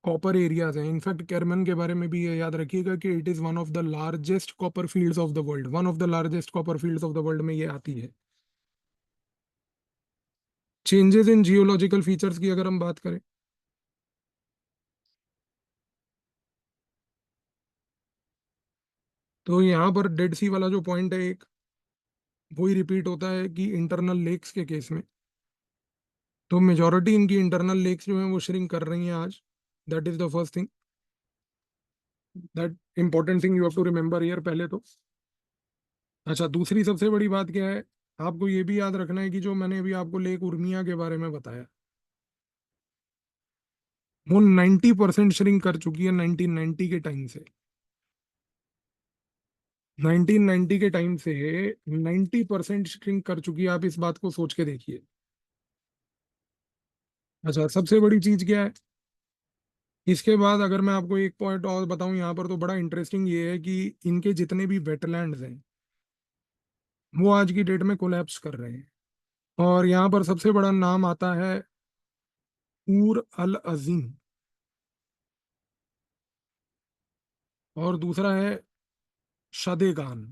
कॉपर एरियाज हैं। इनफैक्ट केरमन के बारे में भी ये याद रखिएगा कि it is one of the largest copper fields of the world, one of the largest copper fields of the world में ये आती है। चेंजेस इन जियोलॉजिकल फीचर्स की अगर हम बात करें तो यहाँ पर डेड सी वाला जो पॉइंट है एक, वही रिपीट होता है कि इंटरनल लेक्स के केस में तो मेजोरिटी इनकी इंटरनल लेक्स जो हैं वो श्रिंक कर रही हैं आज। That is the first thing, that important thing you have to remember year पहले तो। अच्छा, दूसरी सबसे बड़ी बात क्या है, आपको ये भी याद रखना है कि जो मैंने अभी आपको लेक उर्मिया के बारे में बताया, वो 90% श्रिंक कर चुकी है 1990 के टाइम से। 1990 के टाइम से 90% श्रिंक कर चुकी है, आप इस बात को सोच के देखिए। अच्छा, सबसे बड़ी चीज क्या है, इसके बाद अगर मैं आपको एक पॉइंट और बताऊं यहाँ पर तो बड़ा इंटरेस्टिंग ये है कि इनके जितने भी वेटलैंड्स हैं वो आज की डेट में कोलैप्स कर रहे हैं। और यहाँ पर सबसे बड़ा नाम आता है ऊर अल अजीम, और दूसरा है शदेगान।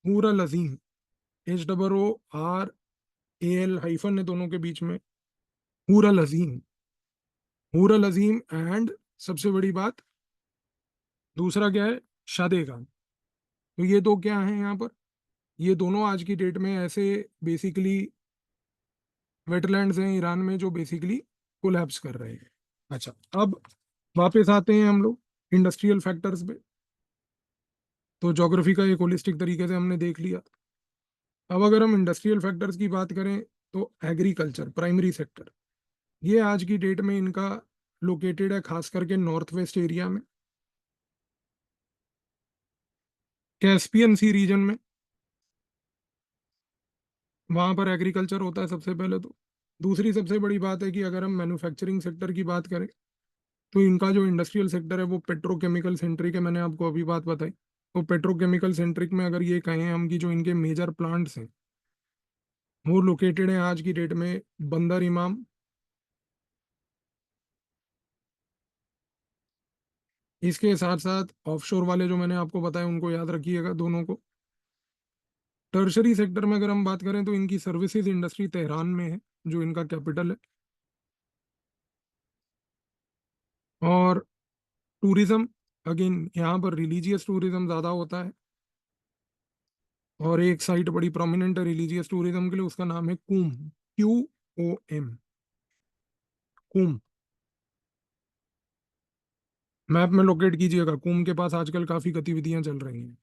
ऊर अल अजीम, HOORAL हाइफन है दोनों के बीच में, ऊर अल अजीम। हूरल अजीम एंड सबसे बड़ी बात दूसरा क्या है, शादे खान। तो ये दो क्या है यहाँ पर, ये दोनों आज की डेट में ऐसे बेसिकली वेटलैंड्स हैं ईरान में जो बेसिकली कोलैप्स कर रहे हैं। अच्छा, अब वापस आते हैं हम लोग इंडस्ट्रियल फैक्टर्स पे। तो ज्योग्राफी का एक होलिस्टिक तरीके से हमने देख लिया। अब अगर हम इंडस्ट्रियल फैक्टर्स की बात करें तो एग्रीकल्चर प्राइमरी सेक्टर, ये आज की डेट में इनका लोकेटेड है खास करके नॉर्थ वेस्ट एरिया में, कैस्पियन सी रीजन में। वहां पर एग्रीकल्चर होता है सबसे पहले तो। दूसरी सबसे बड़ी बात है कि अगर हम मैन्युफैक्चरिंग सेक्टर की बात करें तो इनका जो इंडस्ट्रियल सेक्टर है वो पेट्रोकेमिकल सेंट्रिक है, मैंने आपको अभी बात बताई। तो पेट्रोकेमिकल सेंट्रिक में अगर ये कहें हम कि जो इनके मेजर प्लांट्स हैं वो लोकेटेड हैं आज की डेट में बंदर इमाम, इसके साथ साथ ऑफशोर वाले जो मैंने आपको बताया उनको याद रखिएगा दोनों को। टर्शरी सेक्टर में अगर हम बात करें तो इनकी सर्विसेज इंडस्ट्री तेहरान में है जो इनका कैपिटल है। और टूरिज्म, अगेन यहाँ पर रिलीजियस टूरिज्म ज़्यादा होता है। और एक साइट बड़ी प्रोमिनेंट है रिलीजियस टूरिज्म के लिए, उसका नाम है कुम, QOM, कुम। मैप में लोकेट कीजिएगा, कुम के पास आजकल काफ़ी गतिविधियां चल रही हैं।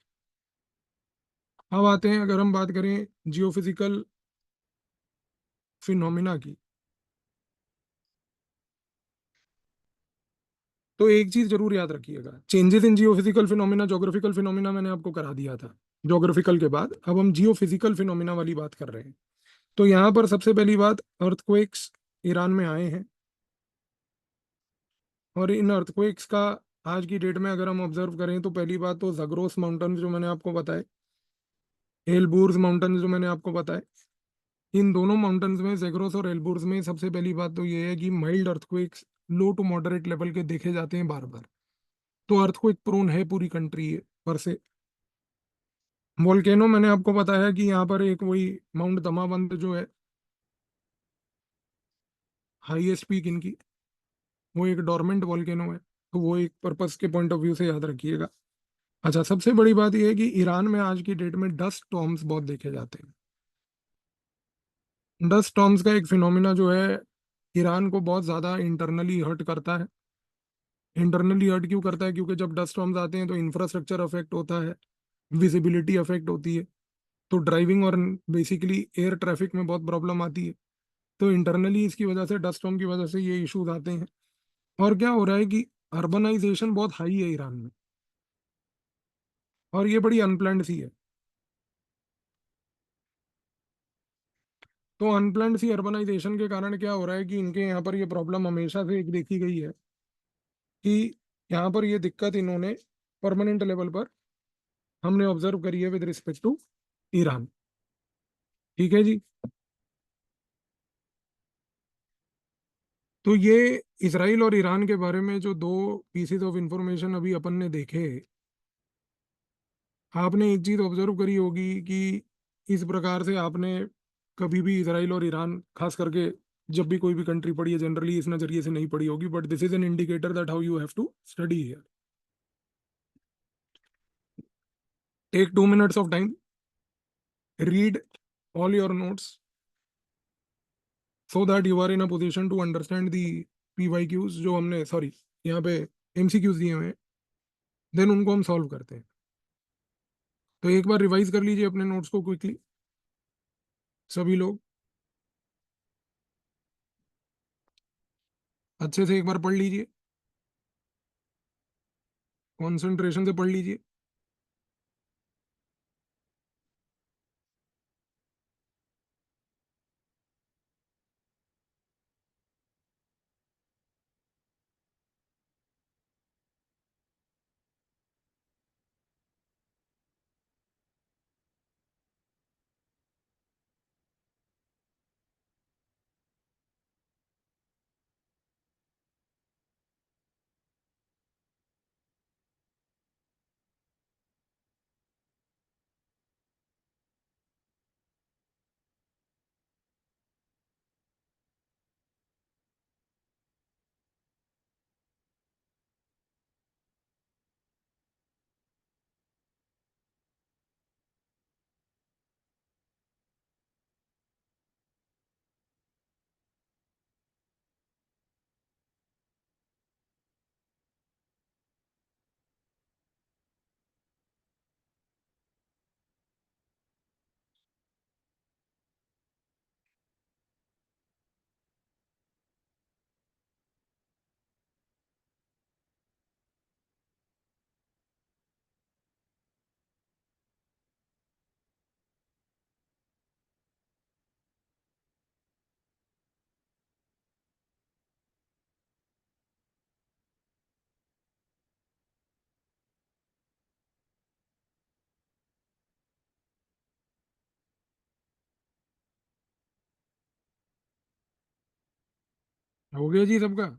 अब आते हैं अगर हम बात करें जियोफिजिकल फिनोमिना की, तो एक चीज जरूर याद रखिएगा, changes in geophysical phenomena geographical phenomena मैंने आपको करा दिया था जोग्राफिकल के बाद, अब हम जियोफिजिकल फिनोमिना वाली बात कर रहे हैं। तो यहाँ पर सबसे पहली बात, अर्थक्वेक्स ईरान में आए हैं। और इन अर्थक्वेक्स का आज की डेट में अगर हम ऑब्जर्व करें तो पहली बात तो जग्रोस माउंटेन्स जो मैंने आपको बताए, एलबूर्स माउंटेन्स जो मैंने आपको बताए, इन दोनों माउंटेन्स में जेग्रोस और एल्बुर्स में सबसे पहली बात तो ये है कि mild earthquakes low to moderate level के देखे जाते हैं बार बार। तो अर्थक्वेक प्रोन है पूरी कंट्री है पर से। वोल्केनो मैंने आपको बताया कि यहाँ पर एक वही माउंट दमाबंद जो है हाईएस्ट पीक इनकी, वो एक डोरमेंट वोल्केनो है। तो वो एक पर्पस के पॉइंट ऑफ व्यू से याद रखिएगा। अच्छा, सबसे बड़ी बात यह है कि ईरान में आज की डेट में डस्ट स्टॉर्म्स बहुत देखे जाते हैं। डस्ट स्टॉर्म्स का एक फिनोमिना जो है ईरान को बहुत ज़्यादा इंटरनली हर्ट करता है। इंटरनली हर्ट क्यों करता है, क्योंकि जब डस्ट स्टॉर्म्स आते हैं तो इंफ्रास्ट्रक्चर अफेक्ट होता है, विजिबिलिटी अफेक्ट होती है, तो ड्राइविंग और बेसिकली एयर ट्रैफिक में बहुत प्रॉब्लम आती है। तो इंटरनली इसकी वजह से डस्ट स्टॉर्म की वजह से ये इश्यूज आते हैं। और क्या हो रहा है कि अर्बनाइजेशन बहुत हाई है ईरान में, और ये बड़ी अनप्लान्ड सी है। तो अनप्लान्ड सी अर्बनाइजेशन के कारण क्या हो रहा है कि इनके यहाँ पर ये प्रॉब्लम हमेशा से एक देखी गई है कि यहाँ पर ये दिक्कत इन्होंने परमानेंट लेवल पर हमने ऑब्जर्व करी है विद रिस्पेक्ट टू ईरान। ठीक है जी। तो ये इसराइल और ईरान के बारे में जो दो पीसेस ऑफ इंफॉर्मेशन अभी अपन ने देखे, आपने एक चीज ऑब्जर्व करी होगी कि इस प्रकार से आपने कभी भी इसराइल और ईरान खास करके जब भी कोई भी कंट्री पढ़ी है जनरली इस नजरिए से नहीं पढ़ी होगी, but this is an indicator that how you have to study here. Take 2 minutes of time, read all your notes so that you are in a position to understand the PYQs जो हमने sorry यहाँ पे MCQs दिए हुए हैं, then उनको हम solve करते हैं। तो एक बार रिवाइज कर लीजिए अपने नोट्स को क्विकली सभी लोग, अच्छे से एक बार पढ़ लीजिए, कॉन्सेंट्रेशन से पढ़ लीजिए। हो गया जी सबका।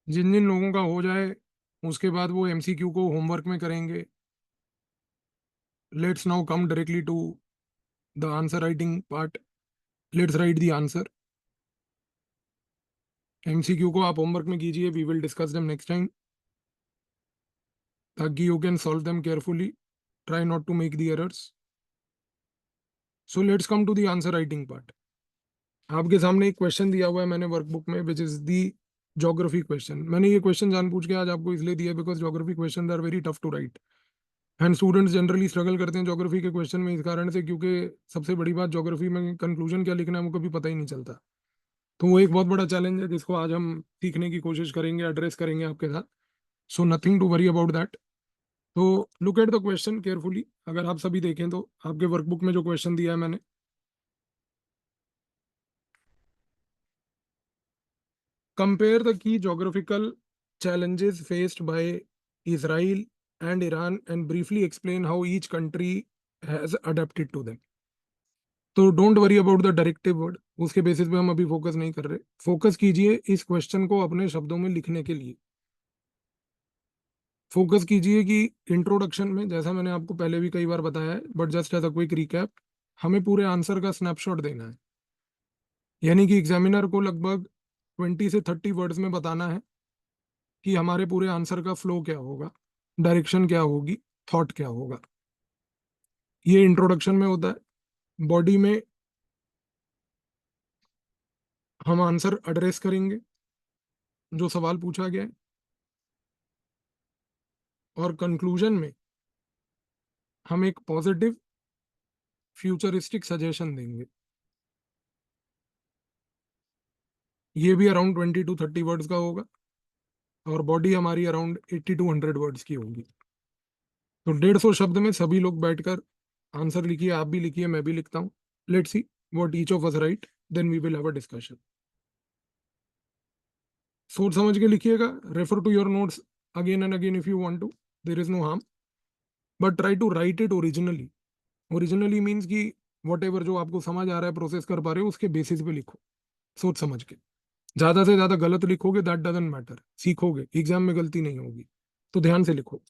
जिन जिन लोगों का हो जाए उसके बाद वो एमसीक्यू को होमवर्क में करेंगे। Let's now come directly to the answer writing part. Let's write the answer. MCQ को आप होमवर्क में कीजिए, we will discuss them next time, ताकि you can solve them carefully, try not to make the errors. So let's come to the answer writing part. आपके सामने एक question दिया हुआ है मैंने वर्कबुक में, which is the geography question. मैंने ये क्वेश्चन जानबूझ के आज आपको इसलिए दिया because geography question are very tough to write, and students generally struggle करते हैं ज्योग्राफी के क्वेश्चन में इस कारण से, क्योंकि सबसे बड़ी बात ज्योग्राफी में कंक्लूजन क्या लिखना है वो कभी पता ही नहीं चलता। तो वो एक बहुत बड़ा चैलेंज है जिसको आज हम सीखने की कोशिश करेंगे, एड्रेस करेंगे आपके साथ। So nothing to worry about that. तो look at the question carefully. अगर आप सभी देखें तो आपके वर्कबुक में जो क्वेश्चन दिया है मैंने, compare the key geographical challenges faced by Israel and Iran and briefly explain how each country has adapted to them. तो don't worry about the directive word, उसके बेसिस पे हम अभी फोकस नहीं कर रहे। फोकस कीजिए इस क्वेश्चन को अपने शब्दों में लिखने के लिए। फोकस कीजिए कि इंट्रोडक्शन में, जैसा मैंने आपको पहले भी कई बार बताया है, but just as a quick recap, हमें पूरे आंसर का स्नैपशॉट देना है। यानी कि एग्जामिनर को लगभग 20 से 30 वर्ड्स में बताना है कि हमारे पूरे आंसर का फ्लो क्या होगा, डायरेक्शन क्या होगी, थॉट क्या होगा। ये इंट्रोडक्शन में होता है। बॉडी में हम आंसर एड्रेस करेंगे जो सवाल पूछा गया है, और कंक्लूजन में हम एक पॉजिटिव फ्यूचरिस्टिक सजेशन देंगे। ये भी अराउंड 20 to 30 वर्ड्स का होगा, और बॉडी हमारी अराउंड 80 to 100 वर्ड्स की होगी। तो 150 शब्द में सभी लोग बैठकर आंसर लिखिए, आप भी लिखिए, मैं भी लिखता हूँ। Let's see what each of us write, then we will have a discussion. सोच समझ के लिखिएगा। Refer to your notes again and again if you want to, there is no harm, but try to write it originally. Originally means कि whatever जो आपको समझ आ रहा है, प्रोसेस कर पा रहे हो, उसके बेसिस पे लिखो, सोच समझ के। ज्यादा से ज्यादा गलत लिखोगे दैट डजंट मैटर, सीखोगे, एग्जाम में गलती नहीं होगी। तो ध्यान से लिखो।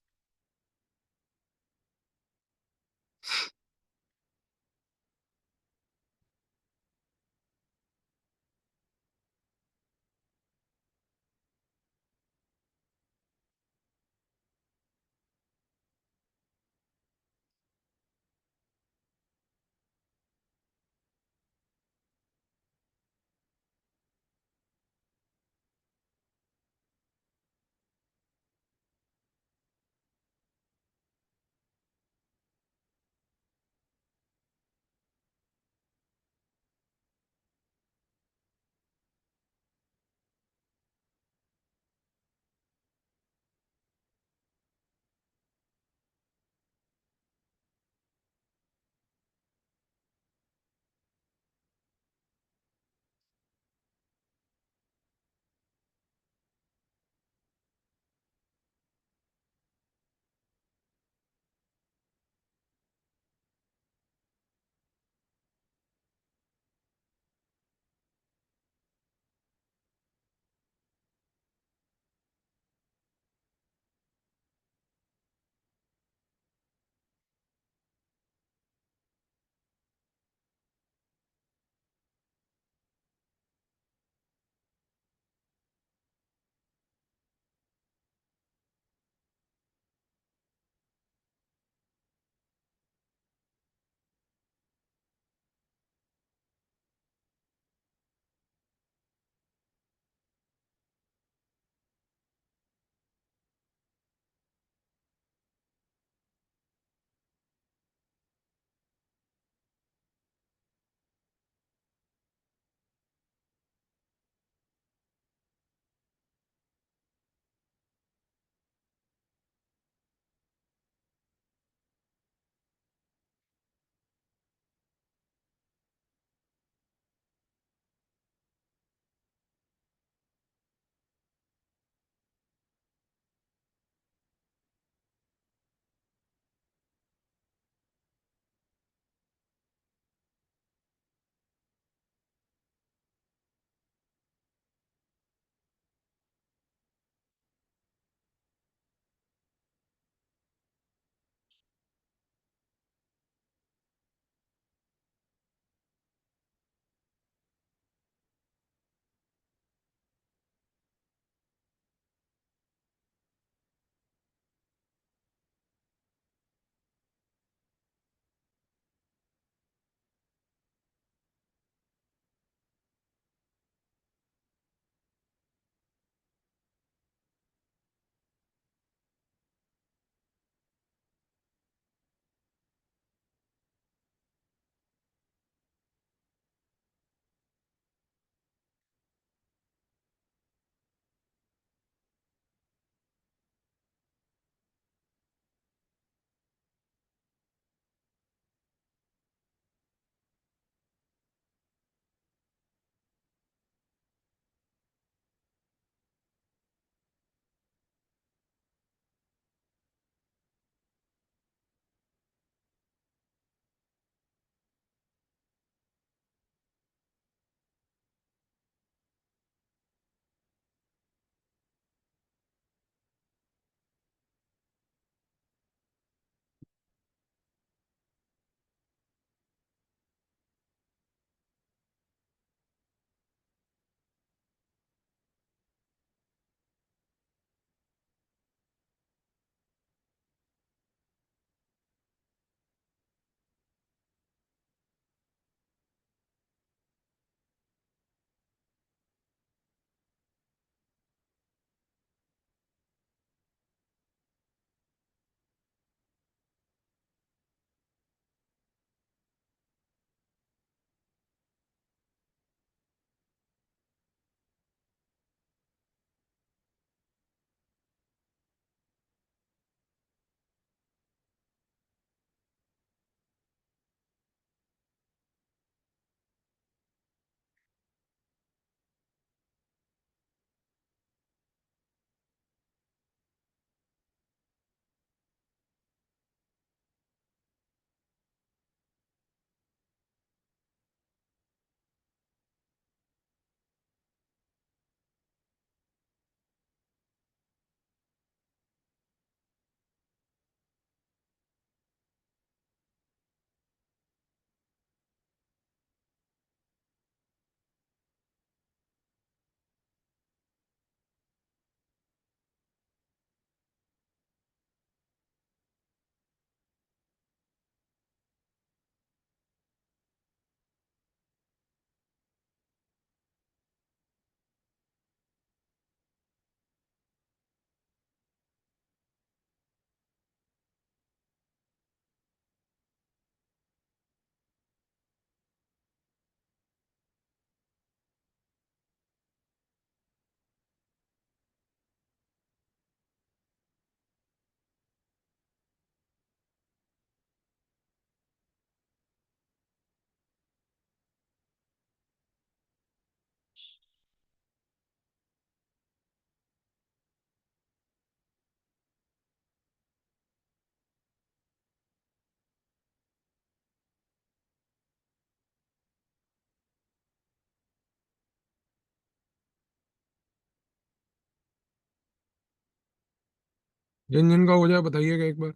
जिन जिन का हो जाए बताइएगा एक बार।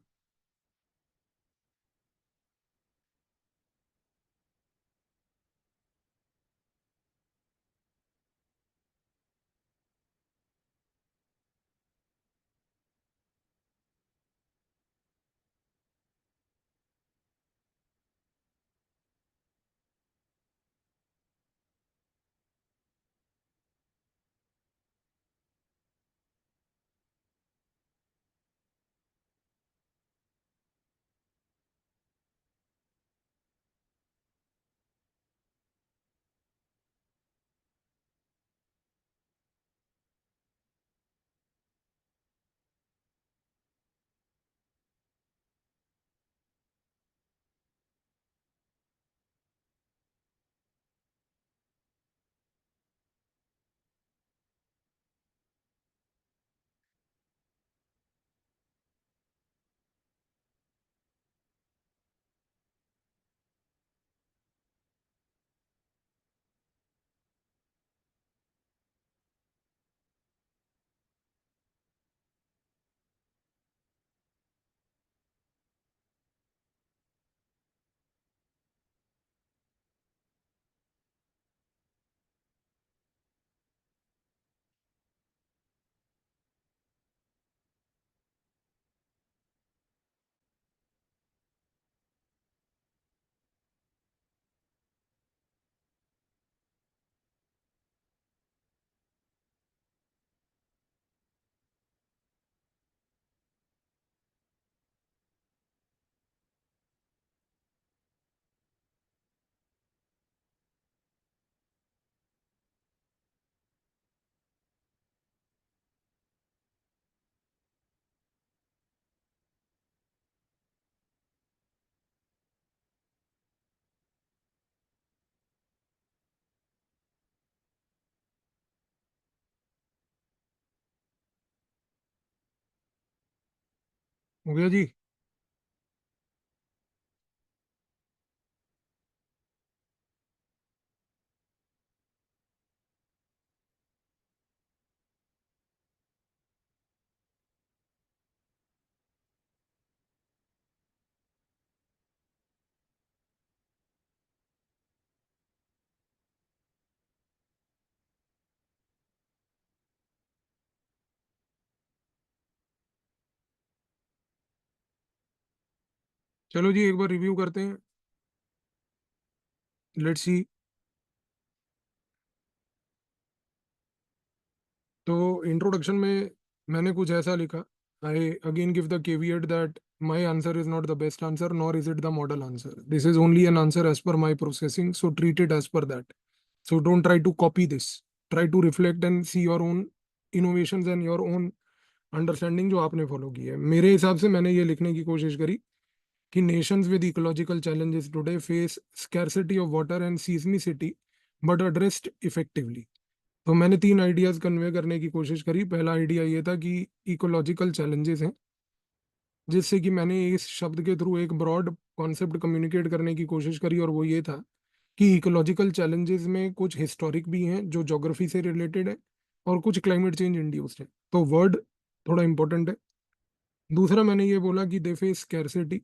हो गया जी। चलो जी एक बार रिव्यू करते हैं। Let's see. तो इंट्रोडक्शन में मैंने कुछ ऐसा लिखा। I again give the caveat that my answer is not the best answer nor is it the model answer, this is only an answer as per my processing, so treat it as per that. So don't try to copy this, try to reflect and see your own innovations and your own understanding जो आपने follow की है। मेरे हिसाब से मैंने ये लिखने की कोशिश करी कि nations with ecological challenges today face scarcity of water and seismicity but addressed effectively। तो मैंने तीन आइडियाज कन्वे करने की कोशिश करी। पहला आइडिया ये था कि इकोलॉजिकल चैलेंजेस हैं, जिससे कि मैंने इस शब्द के थ्रू एक ब्रॉड कॉन्सेप्ट कम्युनिकेट करने की कोशिश करी, और वो ये था कि इकोलॉजिकल चैलेंजेस में कुछ हिस्टोरिक भी हैं जो ज्योग्राफी से रिलेटेड है, और कुछ क्लाइमेट चेंज इंड्यूस्ड है। तो वर्ड थोड़ा इंपॉर्टेंट है। दूसरा मैंने ये बोला कि दे फेस स्कैरसिटी,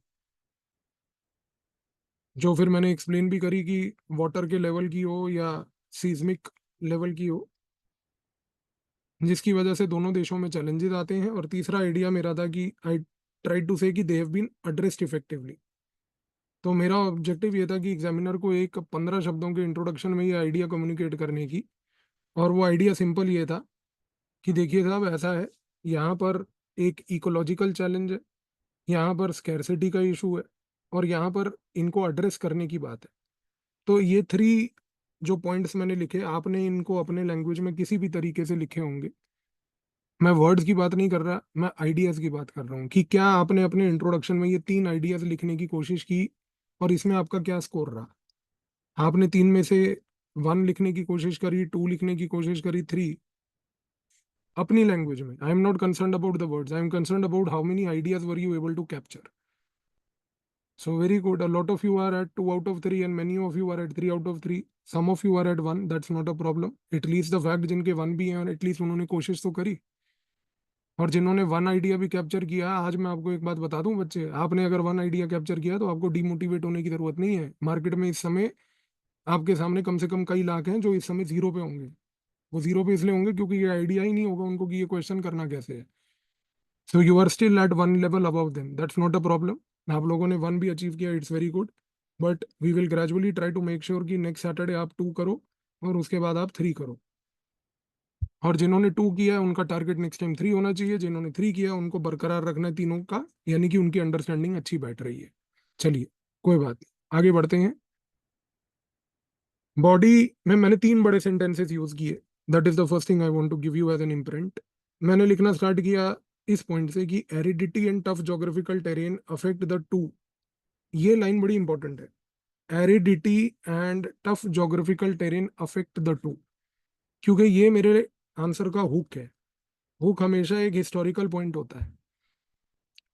जो फिर मैंने एक्सप्लेन भी करी कि वाटर के लेवल की हो या सीज्मिक लेवल की हो, जिसकी वजह से दोनों देशों में चैलेंजेस आते हैं। और तीसरा आइडिया मेरा था कि आई ट्राई टू से कि they have been addressed effectively. तो मेरा ऑब्जेक्टिव ये था कि एग्जामिनर को एक 15 शब्दों के इंट्रोडक्शन में ये आइडिया कम्युनिकेट करने की। और वो आइडिया सिंपल ये था कि देखिए साहब ऐसा है, यहाँ पर एक इकोलॉजिकल चैलेंज है, यहाँ पर स्कैरसिटी का इशू है, और यहाँ पर इनको एड्रेस करने की बात है। तो ये थ्री जो पॉइंट्स मैंने लिखे, आपने इनको अपने लैंग्वेज में किसी भी तरीके से लिखे होंगे। मैं वर्ड्स की बात नहीं कर रहा, मैं आइडियाज की बात कर रहा हूँ कि क्या आपने अपने इंट्रोडक्शन में ये तीन आइडियाज लिखने की कोशिश की, और इसमें आपका क्या स्कोर रहा। आपने तीन में से वन लिखने की कोशिश करी, टू लिखने की कोशिश करी, थ्री अपनी लैंग्वेज में। I am not concern about the words, I am concern about how many ideas were you able to capture. So very good. A lot of you are at 2 out of 3 and many of you are at 3 out of 3. Some of you are at 1. That's not a problem. At least the fact जिनके 1 भी हैं और at least उन्होंने कोशिश तो करी। और जिन्होंने वन आइडिया भी कैप्चर किया, आज मैं आपको एक बात बता दूं बच्चे, आपने अगर वन आइडिया कैप्चर किया तो आपको डीमोटिवेट होने की जरूरत नहीं है। मार्केट में इस समय आपके सामने कम से कम कई लाख हैं जो इस समय जीरो पे होंगे। वो जीरो पे इसलिए होंगे क्योंकि ये आइडिया ही नहीं होगा उनको कि ये क्वेश्चन करना कैसे है। So you are still at one level above them, that's not a problem. आप लोगों ने वन भी अचीव किया, it's very good. But we will gradually try to make sure कि नेक्स्ट सैटरडे आप टू करो और उसके बाद आप थ्री करो। और जिन्होंने टू किया है उनका टारगेट नेक्स्ट टाइम थ्री होना चाहिए, जिन्होंने थ्री किया है उनको बरकरार रखना है तीनों का, यानी कि उनकी अंडरस्टैंडिंग अच्छी बैठ रही है। चलिए कोई बात नहीं, आगे बढ़ते हैं। बॉडी में मैंने तीन बड़े सेंटेंसेस यूज किए। That is the first thing I want to give you as an imprint. मैंने लिखना स्टार्ट किया इस पॉइंट से कि aridity and tough geographical terrain affect the two. ये लाइन बड़ी इंपॉर्टेंट है, aridity and tough geographical terrain affect the two, क्योंकि ये मेरे आंसर का हुक है। हुक हमेशा एक हिस्टोरिकल पॉइंट होता है,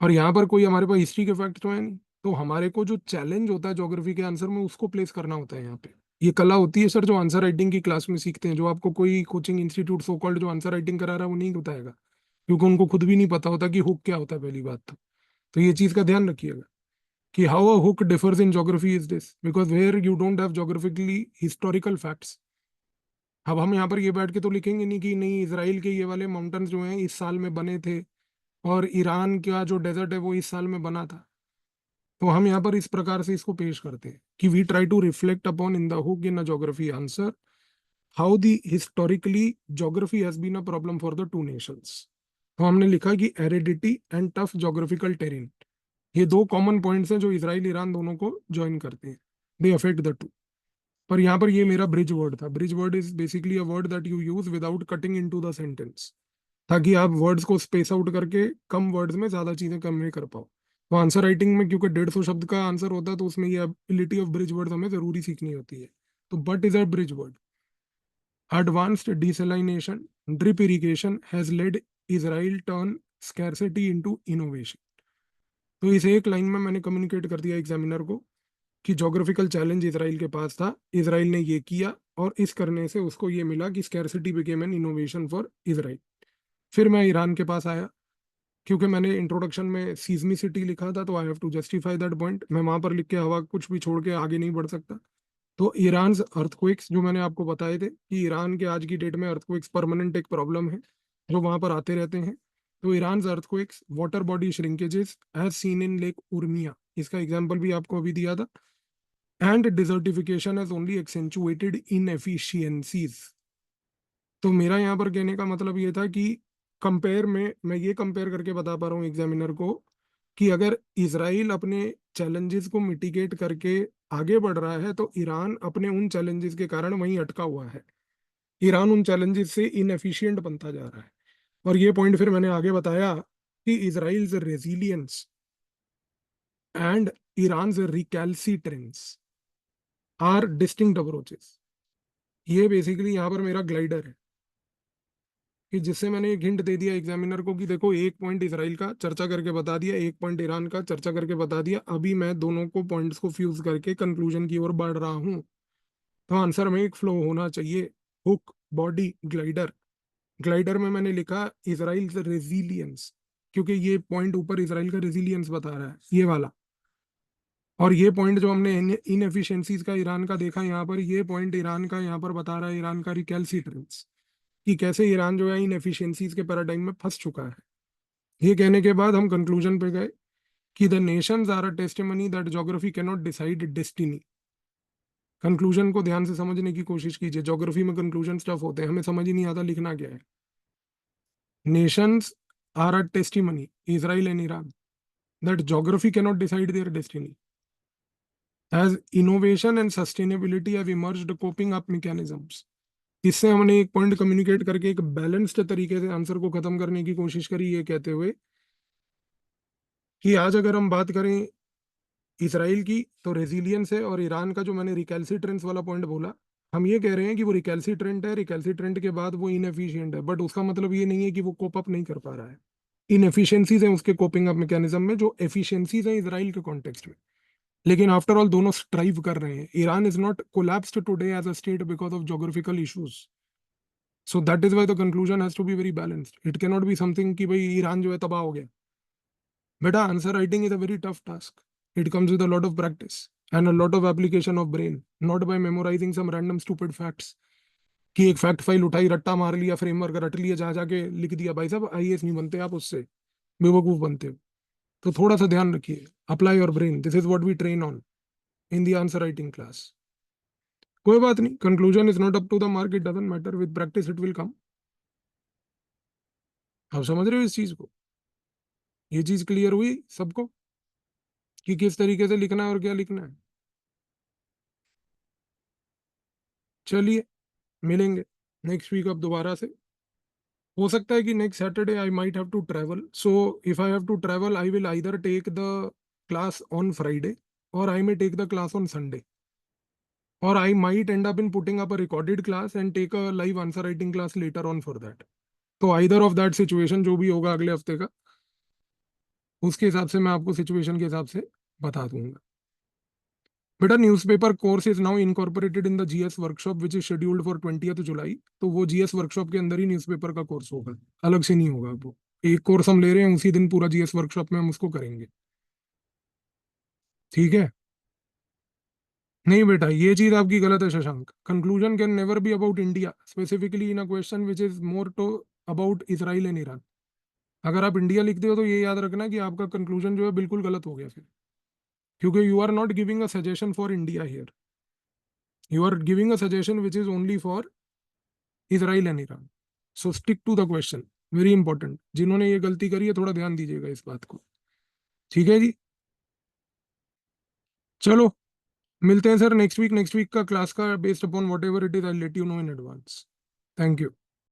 और यहाँ पर कोई हमारे पास हिस्ट्री के फैक्ट तो है नहीं, तो हमारे को जो चैलेंज होता है ज्योग्राफी के आंसर में उसको प्लेस करना होता है यहाँ पे। ये कला होती है सर जो आंसर राइटिंग की क्लास में सीखते हैं, जो आपको कोई कोचिंग इंस्टीट्यूट सो कॉल्ड जो आंसर राइटिंग करा रहा है वो नहीं बताएगा, क्योंकि उनको खुद भी नहीं पता होता कि हुक क्या होता है पहली बात तो ये चीज का ध्यान रखिएगा कि how a hook differs in geography is this, because where you don't have geographically historical facts. अब हम यहाँ पर ये बैठ के तो लिखेंगे नहीं कि नहीं इसराइल के ये वाले माउंटेन्स जो हैं इस साल में बने थे, और ईरान का जो डेजर्ट है वो इस साल में बना था। तो हम यहाँ पर इस प्रकार से इसको पेश करते हैं कि we try to reflect upon in the hook in a geography answer how the historically geography has been a problem for the two nations. तो हमने लिखा कि aridity and tough geographical terrain, ये दो कॉमन पॉइंट्स हैं जो Israel Iran दोनों को ज्वाइन करते हैं, दे अफेक्ट द टू। पर यहाँ पर ये मेरा ब्रिज वर्ड था। Bridge word is basically a word that you use without cutting into the sentence, ताकि आप वर्ड्स को स्पेस आउट करके कम वर्ड्स में ज्यादा चीजें कन्वे कर पाओ। तो आंसर राइटिंग में क्योंकि 150 शब्द का आंसर होता है तो उसमें ये एबिलिटी ऑफ ब्रिज वर्ड हमें जरूरी सीखनी होती है। तो but is a bridge word. Advanced desalination drip irrigation has led Israel turn scarcity into innovation. तो इस एक लाइन में मैंने कम्युनिकेट कर दिया एग्जामिनर को कि जोग्राफिकल चैलेंज इसराइल के पास था, इसराइल ने ये किया, और इस करने से उसको ये मिला कि scarcity became an innovation for Israel. फिर मैं ईरान के पास आया, क्योंकि मैंने इंट्रोडक्शन में सीजमिसिटी लिखा था तो I have to justify that point. मैं वहां पर लिख के हवा कुछ भी छोड़ के आगे नहीं बढ़ सकता। तो ईरान अर्थक्वेक्स जो मैंने आपको बताए थे कि ईरान के आज की डेट में अर्थक्वेक्स परमानेंट एक प्रॉब्लम है जो वहां पर आते रहते हैं। तो Iran earthquakes water body shrinkages as seen in Lake Urmia, इसका एग्जाम्पल भी आपको अभी दिया था। And desertification has only accentuated inefficiencies. तो मेरा यहाँ पर कहने का मतलब ये था कि कंपेयर में मैं ये कंपेयर करके बता पा रहा हूँ एग्जामिनर को कि अगर इसराइल अपने चैलेंजेस को मिटिगेट करके आगे बढ़ रहा है तो ईरान अपने उन चैलेंजेस के कारण वहीं अटका हुआ है। ईरान उन चैलेंजेस से इनएफिशिएंट बनता जा रहा है। और ये पॉइंट फिर मैंने आगे बताया कि Israel's resilience and Iran recalcitrance are distinct approaches. ये बेसिकली यहाँ पर मेरा ग्लाइडर है कि जिससे मैंने एक हिंट दे दिया एग्जामिनर को कि देखो एक पॉइंट इसराइल का चर्चा करके बता दिया, एक पॉइंट ईरान का चर्चा करके बता दिया, अभी मैं दोनों को पॉइंट्स को फ्यूज करके कंक्लूजन की ओर बढ़ रहा हूँ। तो आंसर में एक फ्लो होना चाहिए, हुक बॉडी ग्लाइडर। ग्लाइडर में मैंने लिखा इसराइल रेजिलियंस, क्योंकि ये पॉइंट ऊपर इसराइल का रेजिलियंस बता रहा है ये वाला। और ये पॉइंट जो हमने इनएफिशिएंसीज का ईरान का देखा यहाँ पर, ये पॉइंट ईरान का यहाँ पर बता रहा है ईरान का रिकैल्सिट्रेंस, कि कैसे ईरान जो है इन एफिशिएंसीज के पैराडाइम में फंस चुका है। ये कहने के बाद हम कंक्लूजन पे गए कि the nations are a testimony that geography can not decide destiny. Conclusion को ध्यान से समझने की कोशिश कीजिए, ज्योग्राफी में कंक्लूजन टफ होते हैं, हमें समझ ही नहीं आता लिखना क्या है। Nations are a testimony Israel and Iran that geography can not decide their destiny as innovation and sustainability have emerged coping up mechanisms. इससे हमने एक पॉइंट कम्युनिकेट करके एक बैलेंस्ड तरीके से आंसर को खत्म करने की कोशिश करी, ये कहते हुए कि आज अगर हम बात करें इसराइल की तो रेजिलियंस है, और ईरान का जो मैंने रिकैल्सिट्रेंस वाला पॉइंट बोला, हम ये कह रहे हैं कि वो रिकैल्सिट्रेंट है, रिकैल्सिट्रेंट के बाद वो इनएफिशिएंट है, बट उसका मतलब ये नहीं है कि वो कोप अप नहीं कर पा रहा है। इनएफिशिएंसीज हैं उसके कोपिंग अप मैकेनिज्म में, जो एफिशिएंसीज हैं इसराइल के कॉन्टेक्स्ट में। लेकिन आफ्टर ऑल दोनों स्ट्राइव कर रहे हैं। Iran is not collapsed today as a state because of geographical issues. So that is why the conclusion has to be very balanced. It can not be something कि भाई Iran जो है तबाह हो गया. बेटा, answer writing is a very tough task. It comes with a lot of practice and a lot of application of brain, not by memorizing some random stupid facts. कि एक फैक्ट फाइल उठाई, रट्टा मार लिया, फ्रेमवर्क रट लिया, जा जाके लिख दिया. भाई साहब, आईएएस नहीं बनते आप उससे, बेवकूफ बनते हो. तो थोड़ा सा ध्यान रखिए. Apply your brain. This is what we train on in the answer writing class. कोई बात नहीं. Conclusion is not up to the mark. It doesn't matter. With practice it will come. आप समझ रहे हो इस चीज को? ये चीज क्लियर हुई सबको कि किस तरीके से लिखना है और क्या लिखना है? चलिए, मिलेंगे नेक्स्ट वीक अब दोबारा से. हो सकता है कि next Saturday I might have to travel. So if I have to travel, I will either take the class on Friday और I may take the class on Sunday, or I might end up in putting up a recorded class and take a live answer writing class later on for that. तो either of that situation जो भी होगा अगले हफ्ते का, उसके हिसाब से मैं आपको सिचुएशन के हिसाब से बता दूंगा. बेटा, newspaper course is now incorporated in the GS workshop which is scheduled for 20 जुलाई. तो वो जीएस वर्कशॉप के अंदर ही न्यूज़पेपर का कोर्स होगा, अलग से नहीं होगा. वो एक कोर्स हम ले रहे हैं, उसी दिन पूरा जीएस वर्कशॉप में हम उसको करेंगे. ठीक है? नहीं बेटा, ये चीज आपकी गलत है Shashank. Conclusion can never be about India specifically in a question which is more to about Israel and Iran. अगर आप इंडिया लिखते हो तो ये याद रखना कि आपका कंक्लूजन जो है बिल्कुल गलत हो गया फिर, क्योंकि you are not giving a suggestion for India here. You are giving a suggestion which is only for Israel and Iran. So stick to the question. Very important. जिन्होंने ये गलती करी है, थोड़ा ध्यान दीजिएगा इस बात को. ठीक है जी? चलो, मिलते हैं sir next week. Next week का क्लास का based upon whatever it is, I let you know in advance. Thank you.